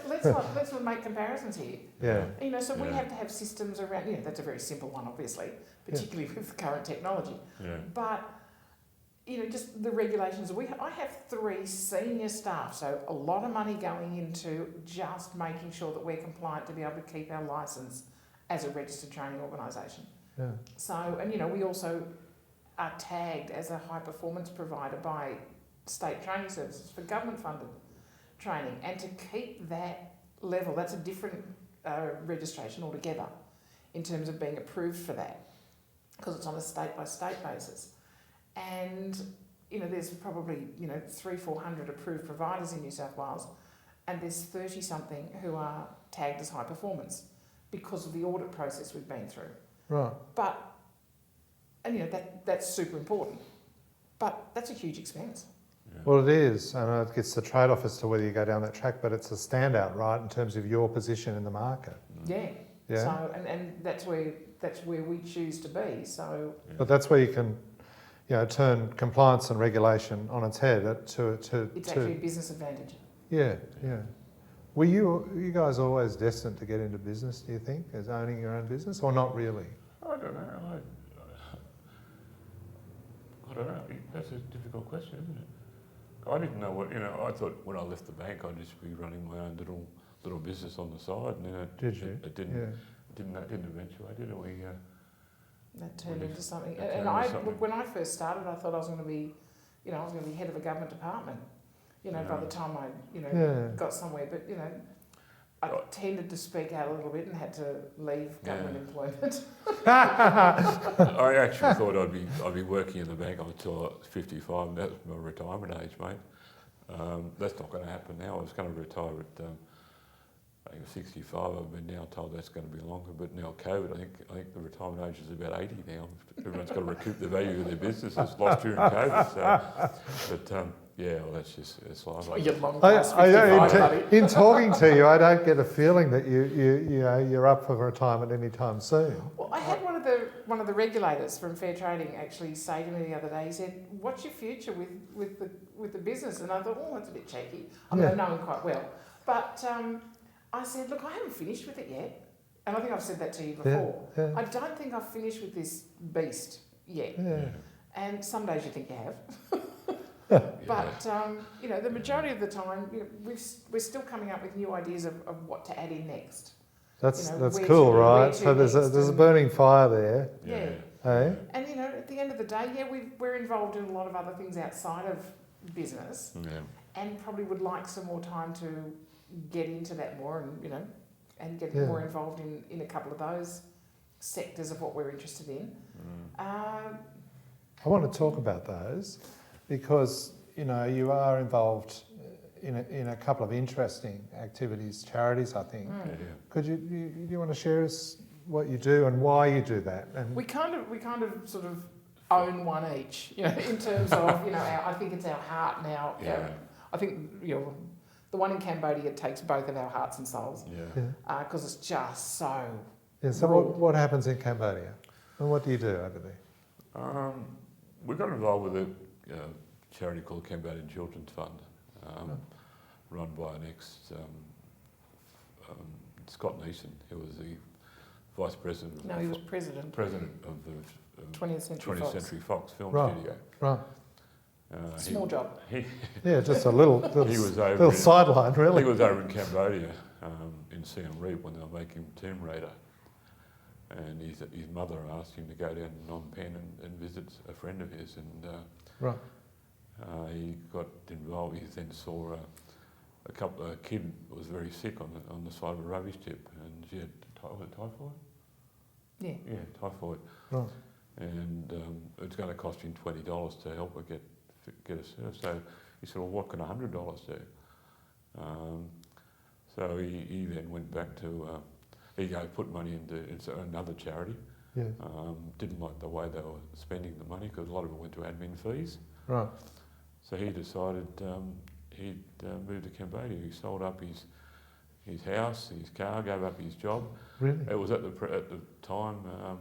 let's not make comparisons here. Yeah. So we have to have systems around. That's a very simple one, obviously, particularly with current technology. Yeah. But just the regulations. I have 3 senior staff, so a lot of money going into just making sure that we're compliant to be able to keep our licence as a registered training organisation. Yeah. So, and we also are tagged as a high performance provider by state training services for government funded training, and to keep that level, that's a different registration altogether in terms of being approved for that, because it's on a state by state basis. And there's probably 300-400 approved providers in New South Wales, and there's 30 something who are tagged as high performance because of the audit process we've been through. Right. That's super important, but that's a huge expense. Well, it is, and it gets the trade-off as to whether you go down that track, but it's a standout, right, in terms of your position in the market. Yeah. So, and that's where we choose to be. So. But that's where you can, turn compliance and regulation on its head. It's actually a business advantage. Yeah. Were you guys always destined to get into business, do you think, as owning your own business, or not really? I don't know. I don't know. That's a difficult question, isn't it? I didn't know what, I thought when I left the bank I'd just be running my own little business on the side, and then it didn't eventuate, did it? That turned into something. When I first started, I thought I was going to be, I was going to be head of a government department. By the time I, got somewhere, but I tended to speak out a little bit and had to leave government employment. I actually thought I'd be working in the bank until I was 55, and that was my retirement age, mate. That's not going to happen now. I was going to retire at I think 65. I've been now told that's going to be longer, but now COVID, I think the retirement age is about 80 now. Everyone's got to recoup the value of their businesses lost during COVID. So, that's just it's life. In talking to you, I don't get a feeling that you're up for retirement anytime soon. Well, I had one of the regulators from Fair Trading actually say to me the other day. He said, "What's your future with the business?" And I thought, "Oh, that's a bit cheeky." I mean, I know him quite well, but I said, "Look, I haven't finished with it yet," and I think I've said that to you before. Yeah. I don't think I've finished with this beast yet. Yeah. And some days you think you have. But, the majority of the time, we're still coming up with new ideas of what to add in next. That's where cool, to- right? where to So there's a next burning fire there. Yeah. Hey? And at the end of the day, we're involved in a lot of other things outside of business, and probably would like some more time to get into that more, and get more involved in a couple of those sectors of what we're interested in. I want to talk about those because you are involved in a couple of interesting activities, charities, I think. Could you do you want to share us what you do and why you do that? And we kind of sort of own one each, in terms of I think it's our heart now. I think the one in Cambodia takes both of our hearts and souls. Because it's just so. Yeah. So what happens in Cambodia, and what do you do over there? We got involved with a charity called Cambodian Children's Fund, run by an Scott Neeson, who was the vice president. No, he was president. President of the 20th Century Fox Film Studio. Right. Small job. Just a little sideline, really. He was over in Cambodia in Siem Reap when they were making Tomb Raider. And his mother asked him to go down to Phnom Penh and visit a friend of his. And he got involved. He then saw a kid was very sick on the side of a rubbish tip, and she had typhoid. Yeah, typhoid. Right. And it's going to cost him $20 to help her get a service. So he said, well, what can $100 do? So he then went back to, put money into another charity. Didn't like the way they were spending the money because a lot of it went to admin fees. Right. So he decided he'd move to Cambodia. He sold up his house, his car, gave up his job. Really? It was at the time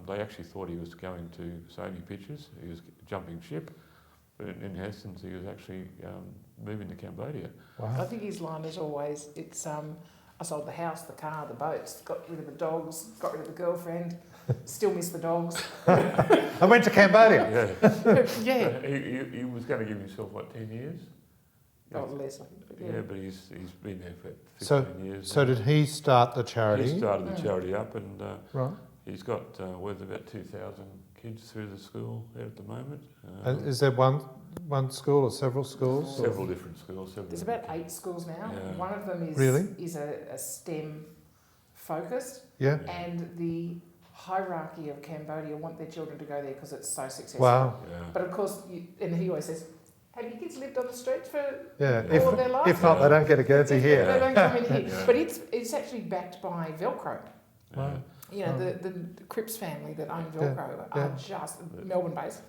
they actually thought he was going to Sony Pictures. He was jumping ship, but in essence he was actually moving to Cambodia. Wow. I think his line is always, it's I sold the house, the car, the boats, got rid of the dogs, got rid of the girlfriend, still miss the dogs. I went to Cambodia. Yeah. He was going to give himself 10 years. Oh, less. But he's been there for 15 years. So did he start the charity? He started the charity up, and right. He's got worth about 2,000 kids through the school there at the moment. And is there one school or several schools? Several different schools. There's about 8 schools now. Yeah. One of them is a STEM focused. Yeah. And the hierarchy of Cambodia want their children to go there because it's so successful. Wow. Yeah. But of course, and he always says, have your kids lived on the streets for all of their lives? If not, they don't get a Guernsey here. They don't come in here. Yeah. But it's actually backed by Velcro. Wow. The Cripps family that own Velcro are just Melbourne-based.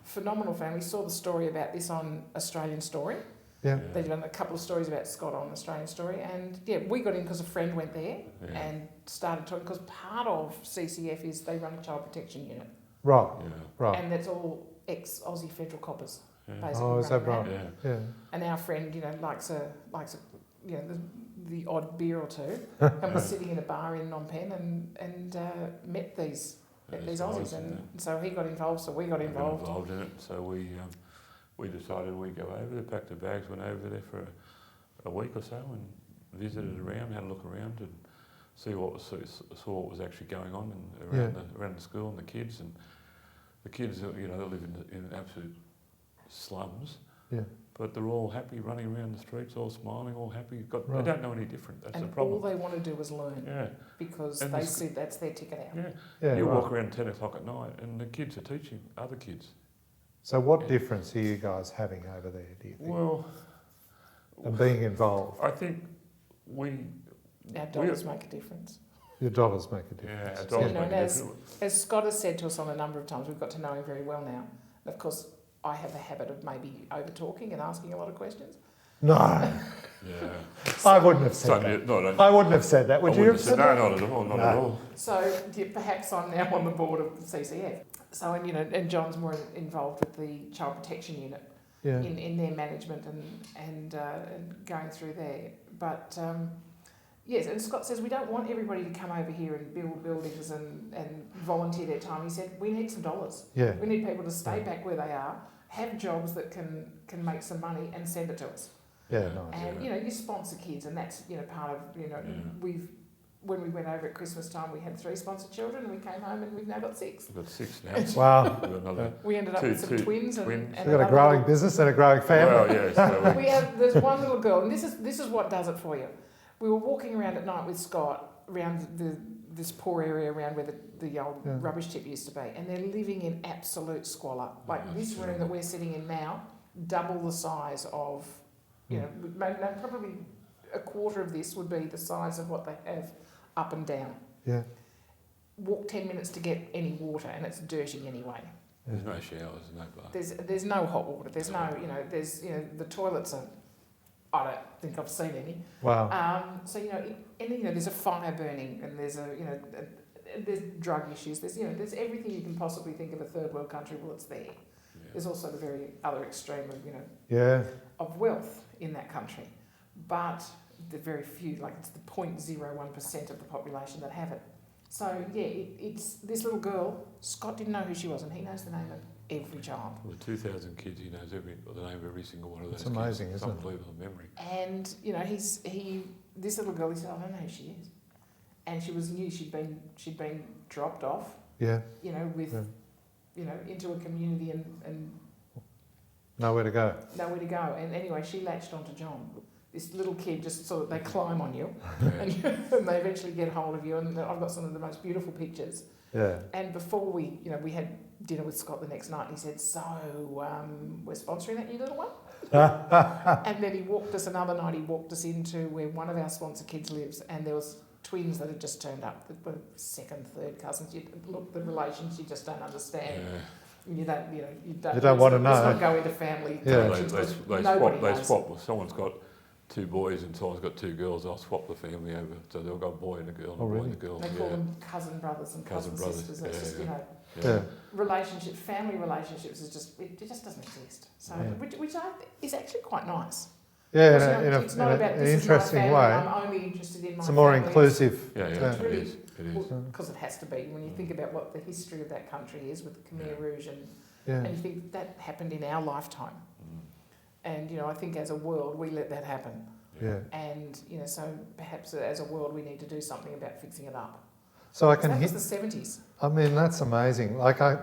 Phenomenal family. Saw the story about this on Australian Story. Yeah. They've done a couple of stories about Scott on Australian Story. And we got in because a friend went there and started talking, because part of CCF is they run a child protection unit. Right. Yeah. Right. And that's all ex-Aussie federal coppers. Yeah. Basically is that right? Yeah. And our friend, likes the odd beer or two, and was sitting in a bar in Phnom Penh and met these Aussies, and so he got involved, so we got involved in it. So we decided we'd go over there, packed the bags, went over there for a week or so, and visited around, had a look around, and saw what was actually going on around the school and the kids. And the kids, they live in absolute slums. Yeah. But they're all happy, running around the streets, all smiling, all happy. They don't know any different. That's the problem. And all they want to do is learn. Yeah. Because they see that's their ticket out. Yeah. You walk around 10 o'clock at night, and the kids are teaching other kids. So what difference are you guys having over there, do you think? Well, and being involved? I think our dollars make a difference. Your dollars make a difference. Yeah, our dollars make a difference. As Scott has said to us on a number of times, we've got to know him very well now. And of course, I have a habit of maybe over-talking and asking a lot of questions. No. Yeah. I wouldn't have said that. I wouldn't have said that, would you? No, not at all, not at all. So perhaps I'm now on the board of CCF. So, and John's more involved with the child protection unit in their management and going through there. But yes, and Scott says we don't want everybody to come over here and build buildings and volunteer their time. He said we need some dollars. Yeah. We need people to stay back where they are, have jobs that can make some money and send it to us. Yeah, nice. And you sponsor kids, and that's part of when we went over at Christmas time, we had 3 sponsored children, and we came home and we've now got 6. We've got 6 now. Wow. We've got another We ended up with some twins. And You've got a growing business and a growing family. Well, yes. There's one little girl, and this is what does it for you. We were walking around at night with Scott around this poor area around where the old rubbish tip used to be, and they're living in absolute squalor. Like this room that we're sitting in now, double the size of, probably a quarter of this would be the size of what they have up and down. Yeah. Walk 10 minutes to get any water, and it's dirty anyway. There's no showers, no bath. There's no hot water. There's no, there's the toilets are. I don't think I've seen any. Wow. So there's a fire burning, and there's there's drug issues. There's everything you can possibly think of a third world country. Well, it's there. Yeah. There's also the very other extreme of of wealth in that country, but the very few, like it's the 0.01% of the population that have it. So it's this little girl. Scott didn't know who she was, and he knows the name of every child. Well, the 2,000 kids, he knows the name of every single one of those. It's amazing, kids. isn't it? It's unbelievable memory. And this little girl, he said, I don't know who she is, and she was new. She'd been dropped off. Yeah. Into a community and nowhere to go. Nowhere to go. And anyway, she latched onto John. This little kid just sort of, they climb on you, and they eventually get hold of you. And I've got some of the most beautiful pictures. Yeah. And before we had dinner with Scott the next night, he said, so we're sponsoring that new little one? And then he walked us another night, he walked us into where one of our sponsor kids lives, and there was twins that had just turned up, that were second, third cousins. The relations you just don't understand. Yeah. You don't want to know. Let's not go into family. Yeah. They swap. Someone's got 2 boys and someone's got 2 girls. They'll swap the family over, so they'll go boy and a girl, boy and a girl. They call them cousin brothers and cousin sisters. It's just relationship, family relationships it just doesn't exist. So which is actually quite nice. Yeah, in an interesting way. I'm only interested in my. It's a more inclusive. It is. Because it has to be. When you think about what the history of that country is with the Khmer Rouge, and you think that happened in our lifetime, and I think as a world we let that happen. Yeah. And so perhaps as a world we need to do something about fixing it up. So I can hear. That was the 70s. I mean, that's amazing. Like I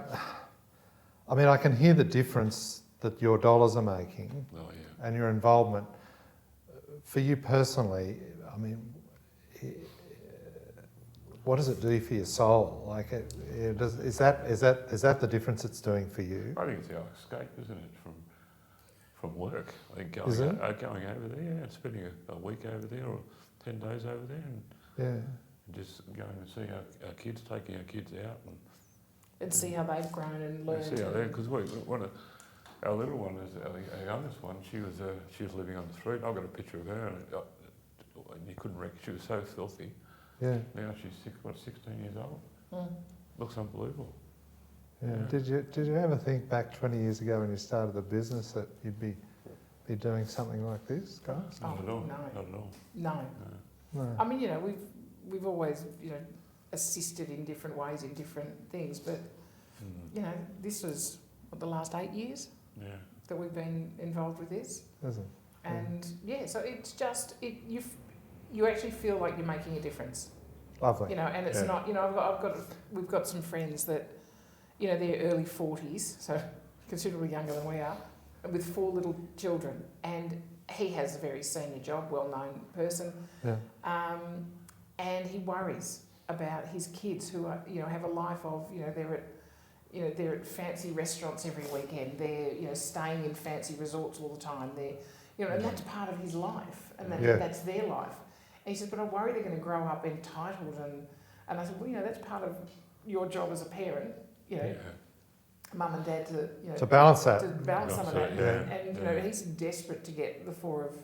can hear the difference that your dollars are making, and your involvement. For you personally, I mean, what does it do for your soul? Like, is that the difference it's doing for you? I think it's our escape, isn't it, from work? I think going over there, and spending a week over there or 10 days over there, and just going and see our kids, taking our kids out, and see how they've grown and learned. See how because our little one is our youngest one. She was living on the street. I've got a picture of her, and you couldn't recognize. She was so filthy. Yeah. Now she's 16 years old. Looks unbelievable. Yeah. Did you ever think back 20 years ago when you started the business that you'd be doing something like this, guys? Not at all. No. Not at all. No. I mean, we've always assisted in different ways in different things, but this was the last 8 years. Yeah. That we've been involved with this. Is it? And so it's just you actually feel like you're making a difference. Lovely. And it's not. We've got some friends that, they're early 40s, so considerably younger than we are, with 4 little children, and he has a very senior job, well-known person, and he worries about his kids who are, have a life of, they're at fancy restaurants every weekend. They're, staying in fancy resorts all the time. They're, and that's part of his life, and that's their life. And he says, but I worry they're going to grow up entitled, and I said, well, that's part of your job as a parent, mum and dad to balance that, some of that. And he's desperate to get the 4 of.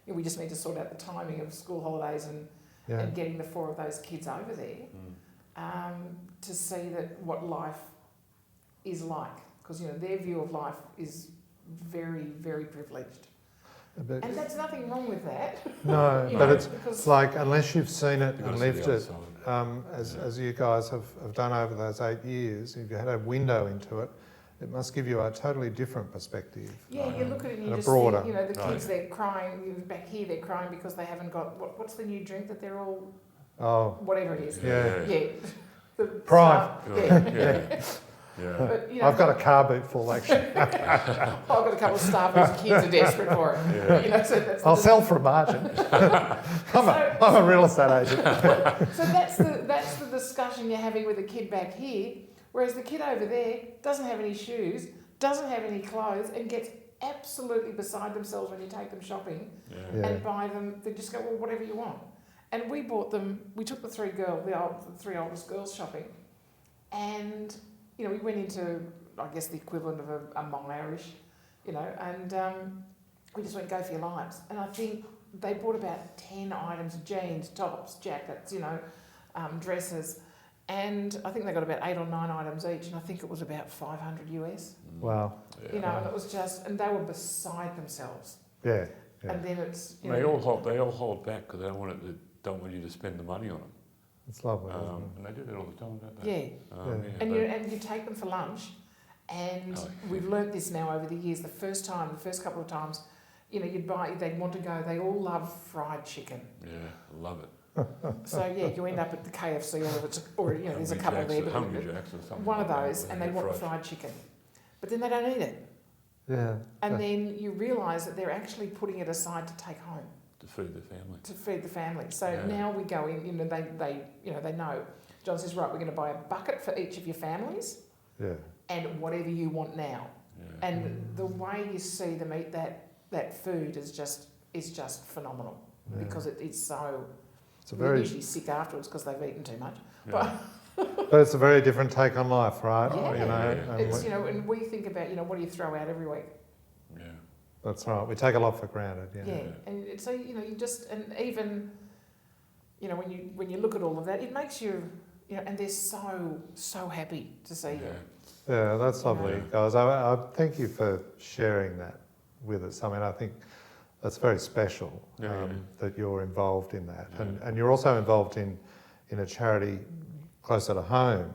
We just need to sort out the timing of school holidays and getting the 4 of those kids over there to see that what life is like, because their view of life is very, very privileged, and that's nothing wrong with that. No, but it's like, unless you've seen it and lived it, as you guys have done over those 8 years, if you had a window into it, it must give you a totally different perspective. Yeah, you look at it and you just broader. see, the kids, they're crying, back here they're crying because they haven't got, what's the new drink that they're all whatever it is. Yeah. The Prime. But, I've got a car boot full, actually. I've got a couple of staff whose kids are desperate for it. So that's I'll sell for a margin. I'm a real estate agent. So that's the discussion you're having with a kid back here, whereas the kid over there doesn't have any shoes, doesn't have any clothes, and gets absolutely beside themselves when you take them shopping and buy them. They just go, well, whatever you want. And we took the three oldest girls shopping, and we went into, I guess, the equivalent of a Myer-ish, and we just went, go for your lives. And I think they bought about 10 items, jeans, tops, jackets, dresses, and I think they got about 8 or 9 items each, and I think it was about $500 US. Wow. And it was just, and they were beside themselves. Yeah. And then it's, they all hold back because they don't want you to spend the money on them. It's lovely, isn't it? And they do that all the time, don't they? And you take them for lunch, and we've learnt this now over the years. The first couple of times, they'd want to go. They all love fried chicken. Yeah, I love it. So you end up at the KFC or there's a couple there, but Hungry Jacks or something. One of those, and they want the fried chicken, but then they don't eat it. Yeah. And then you realise that they're actually putting it aside to take home. To feed the family. To feed the family. So now we go in, they know. John says, right, we're going to buy a bucket for each of your families. Yeah. And whatever you want now. Yeah. And the way you see them eat that food is just phenomenal because it's so. They're usually sick afterwards because they've eaten too much. Yeah. But it's a very different take on life, right? Yeah. It's and we think about what do you throw out every week. Yeah. That's right. We take a lot for granted. Yeah. And so you just, and even when you look at all of that, it makes you and they're so happy to see you. Yeah, that's lovely, guys. I thank you for sharing that with us. I mean, I think that's very special that you're involved in that, and you're also involved in a charity closer to home.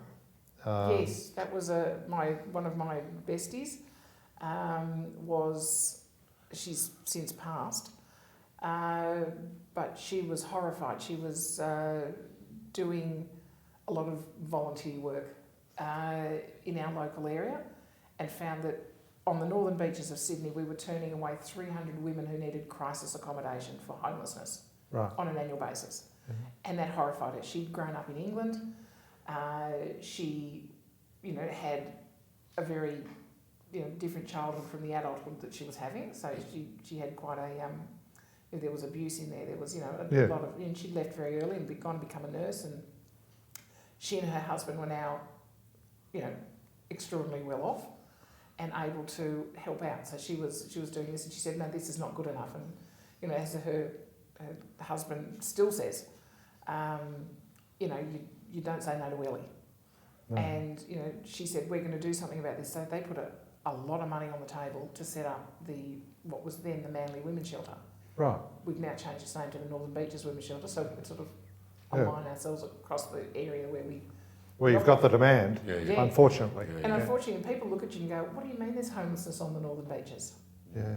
Yes, that was one of my besties. She's since passed, but she was horrified. She was doing a lot of volunteer work in our local area, and found that on the northern beaches of Sydney we were turning away 300 women who needed crisis accommodation for homelessness on an annual basis. Mm-hmm. And that horrified her. She'd grown up in England. She had a very different childhood from the adulthood that she was having. So she had quite a there was abuse in there. There was a lot of, and she'd left very early and gone to become a nurse. And she and her husband were now extraordinarily well off and able to help out. So she was doing this, and she said, no, this is not good enough. And as her husband still says, you don't say no to Willie. No. And she said, we're going to do something about this. So they put a lot of money on the table to set up what was then the Manly Women's Shelter. Right. We've now changed its name to the Northern Beaches Women's Shelter, so we can sort of align ourselves across the area where we. Well, you've got the demand, unfortunately. And unfortunately, people look at you and go, what do you mean there's homelessness on the Northern Beaches? Yeah.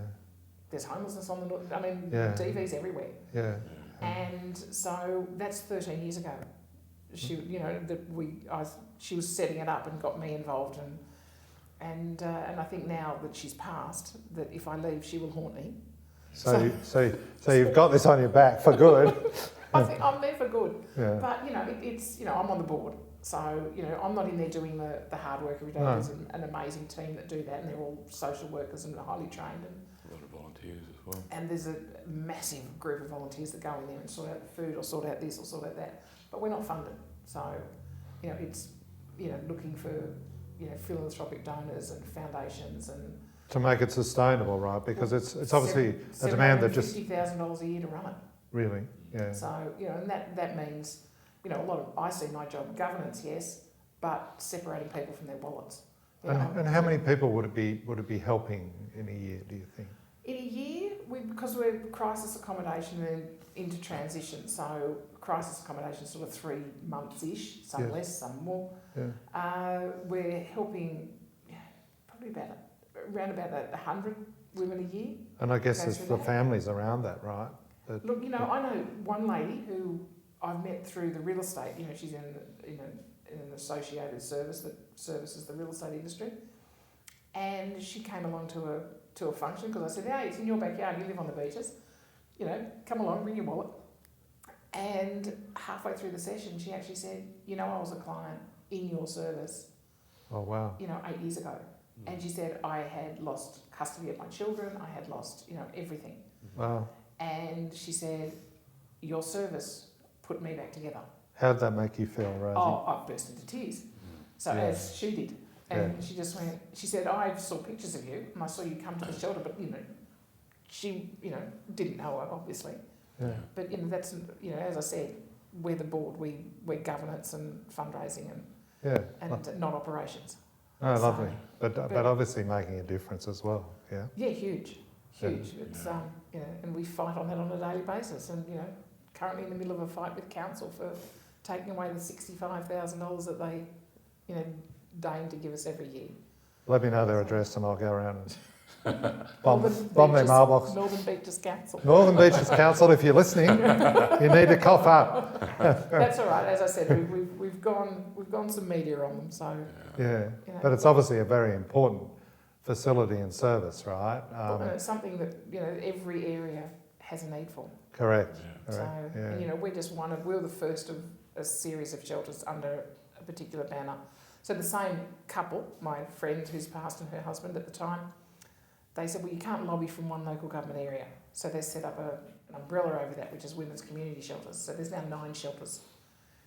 There's homelessness on the Northern... I mean, TV's everywhere. Yeah. And so that's 13 years ago. She, she was setting it up and got me involved, and I think now that she's passed, that if I leave, she will haunt me. So you've got this on your back for good. I think I'm there for good. Yeah. But it's I'm on the board. So, I'm not in there doing the hard work every day. No. There's an amazing team that do that, and they're all social workers and highly trained. And a lot of volunteers as well. And there's a massive group of volunteers that go in there and sort out the food or sort out this or sort out that. But we're not funded. So, it's, looking for, philanthropic donors and foundations and... To make it sustainable, right? Because it's obviously a demand that just... $50,000 a year to run it. Really? Yeah. So, and that means... a lot of, I see my job, governance, yes, but separating people from their wallets. And how many people would it be helping in a year, do you think? In a year, because we're crisis accommodation and into transition, so crisis accommodation is sort of 3 months-ish, some less, some more. Yeah. We're helping probably around about 100 women a year. And I guess it's the families around that, right? Look, I know one lady who I've met through the real estate. She's in an associated service that services the real estate industry, and she came along to a function because I said, "Hey, it's in your backyard. You live on the beaches. Come along, bring your wallet." And halfway through the session, she actually said, "I was a client in your service. Oh wow! 8 years ago." And she said, "I had lost custody of my children. I had lost, everything." Wow! And she said, "Your service put me back together." How did that make you feel, Rosie? Oh, I burst into tears. So as she did. And she just went, she said, "I saw pictures of you and I saw you come to the shelter, but, she, didn't know her, obviously." Yeah. But, that's, as I said, we're the board, we're governance and fundraising and not operations. Oh, lovely. But obviously making a difference as well, yeah? Yeah, huge. It's, and we fight on that on a daily basis. And, currently in the middle of a fight with council for taking away the $65,000 that they, deign to give us every year. Let me know their address and I'll go around and bomb their mailbox. Northern Beaches Council. Northern Beaches Council, if you're listening, you need to cough up. That's all right. As I said, we've gone some media on them, so. Yeah, but it's obviously a very important facility and service, right? It's something that every area has a need for. Correct. So we're the first of a series of shelters under a particular banner. So the same couple, my friend who's passed and her husband at the time, they said, "Well, you can't lobby from one local government area." So they set up an umbrella over that, which is women's community shelters. So there's now 9 shelters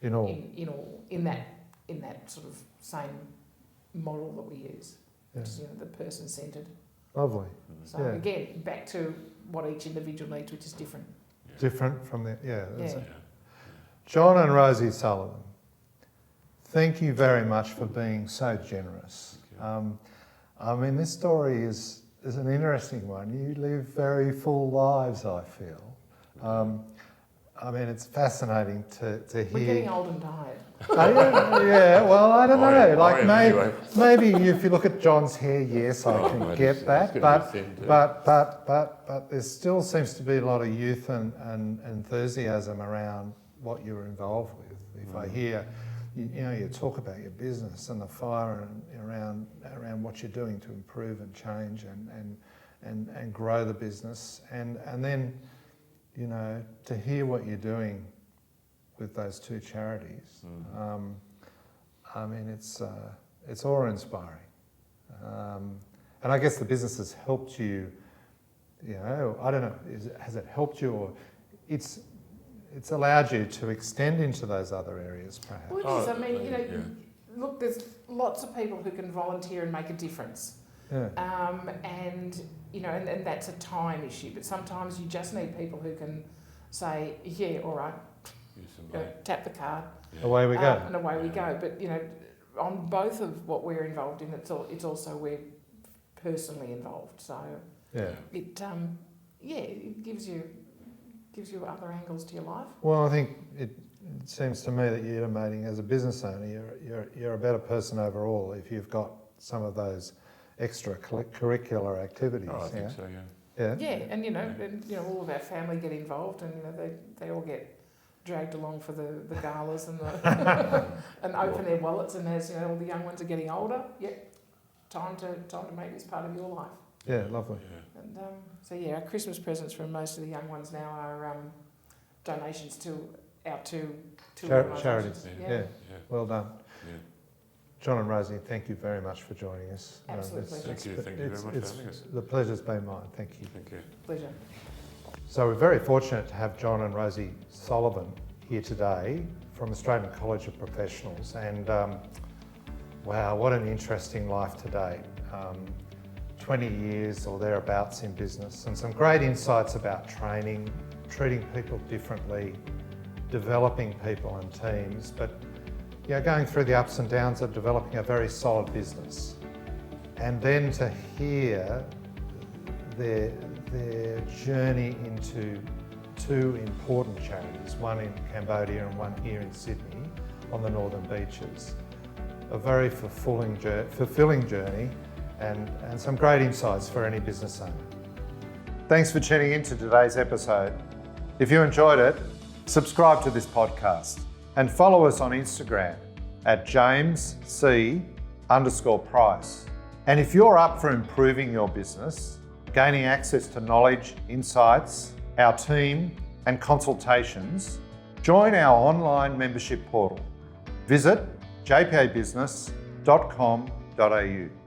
in that sort of same model that we use, which is the person-centred. Lovely. So again, back to what each individual needs, which is different. Different from the John and Rosy Sullivan, thank you very much for being so generous. This story is an interesting one. You live very full lives, I feel. It's fascinating to hear. We're getting old and tired. Well, I don't know. Like maybe if you look at John's hair, yes, I can get that. But there still seems to be a lot of youth and enthusiasm around what you're involved with. If I hear, you talk about your business and the fire and around what you're doing to improve and change and grow the business, and then to hear what you're doing with those 2 charities. It's awe-inspiring. And I guess the business has helped you, I don't know, has it helped you, or it's allowed you to extend into those other areas perhaps? Well, it is. Look, there's lots of people who can volunteer and make a difference. Yeah. And that's a time issue, but sometimes you just need people who can say, "Yeah, all right, tap the card." Away we go. And away we go. But, on both of what we're involved in, it's also we're personally involved. So it gives you other angles to your life. Well, I think it seems to me that you're intimating as a business owner, you're a better person overall if you've got some of those extra curricular activities. Oh, I think so, and all of our family get involved, and they all get dragged along for the galas and and open their wallets, and as all the young ones are getting older, time to make this part of your life. Yeah, lovely. And our Christmas presents from most of the young ones now are donations to our two charities. Yeah. Well done. Yeah. John and Rosy, thank you very much for joining us. Absolutely. Thank you very much for having us. The pleasure's been mine. Thank you. Thank you. Pleasure. So we're very fortunate to have John and Rosy Sullivan here today from Australian College of Professionals, and wow, what an interesting life to date. 20 years or thereabouts in business, and some great insights about training, treating people differently, developing people and teams, but going through the ups and downs of developing a very solid business. And then to hear their journey into 2 important charities, one in Cambodia and one here in Sydney on the Northern Beaches. A very fulfilling journey and some great insights for any business owner. Thanks for tuning in to today's episode. If you enjoyed it, Subscribe to this podcast and follow us on Instagram at JamesC_Price. And if you're up for improving your business, gaining access to knowledge, insights, our team, and consultations, join our online membership portal. Visit jpabusiness.com.au.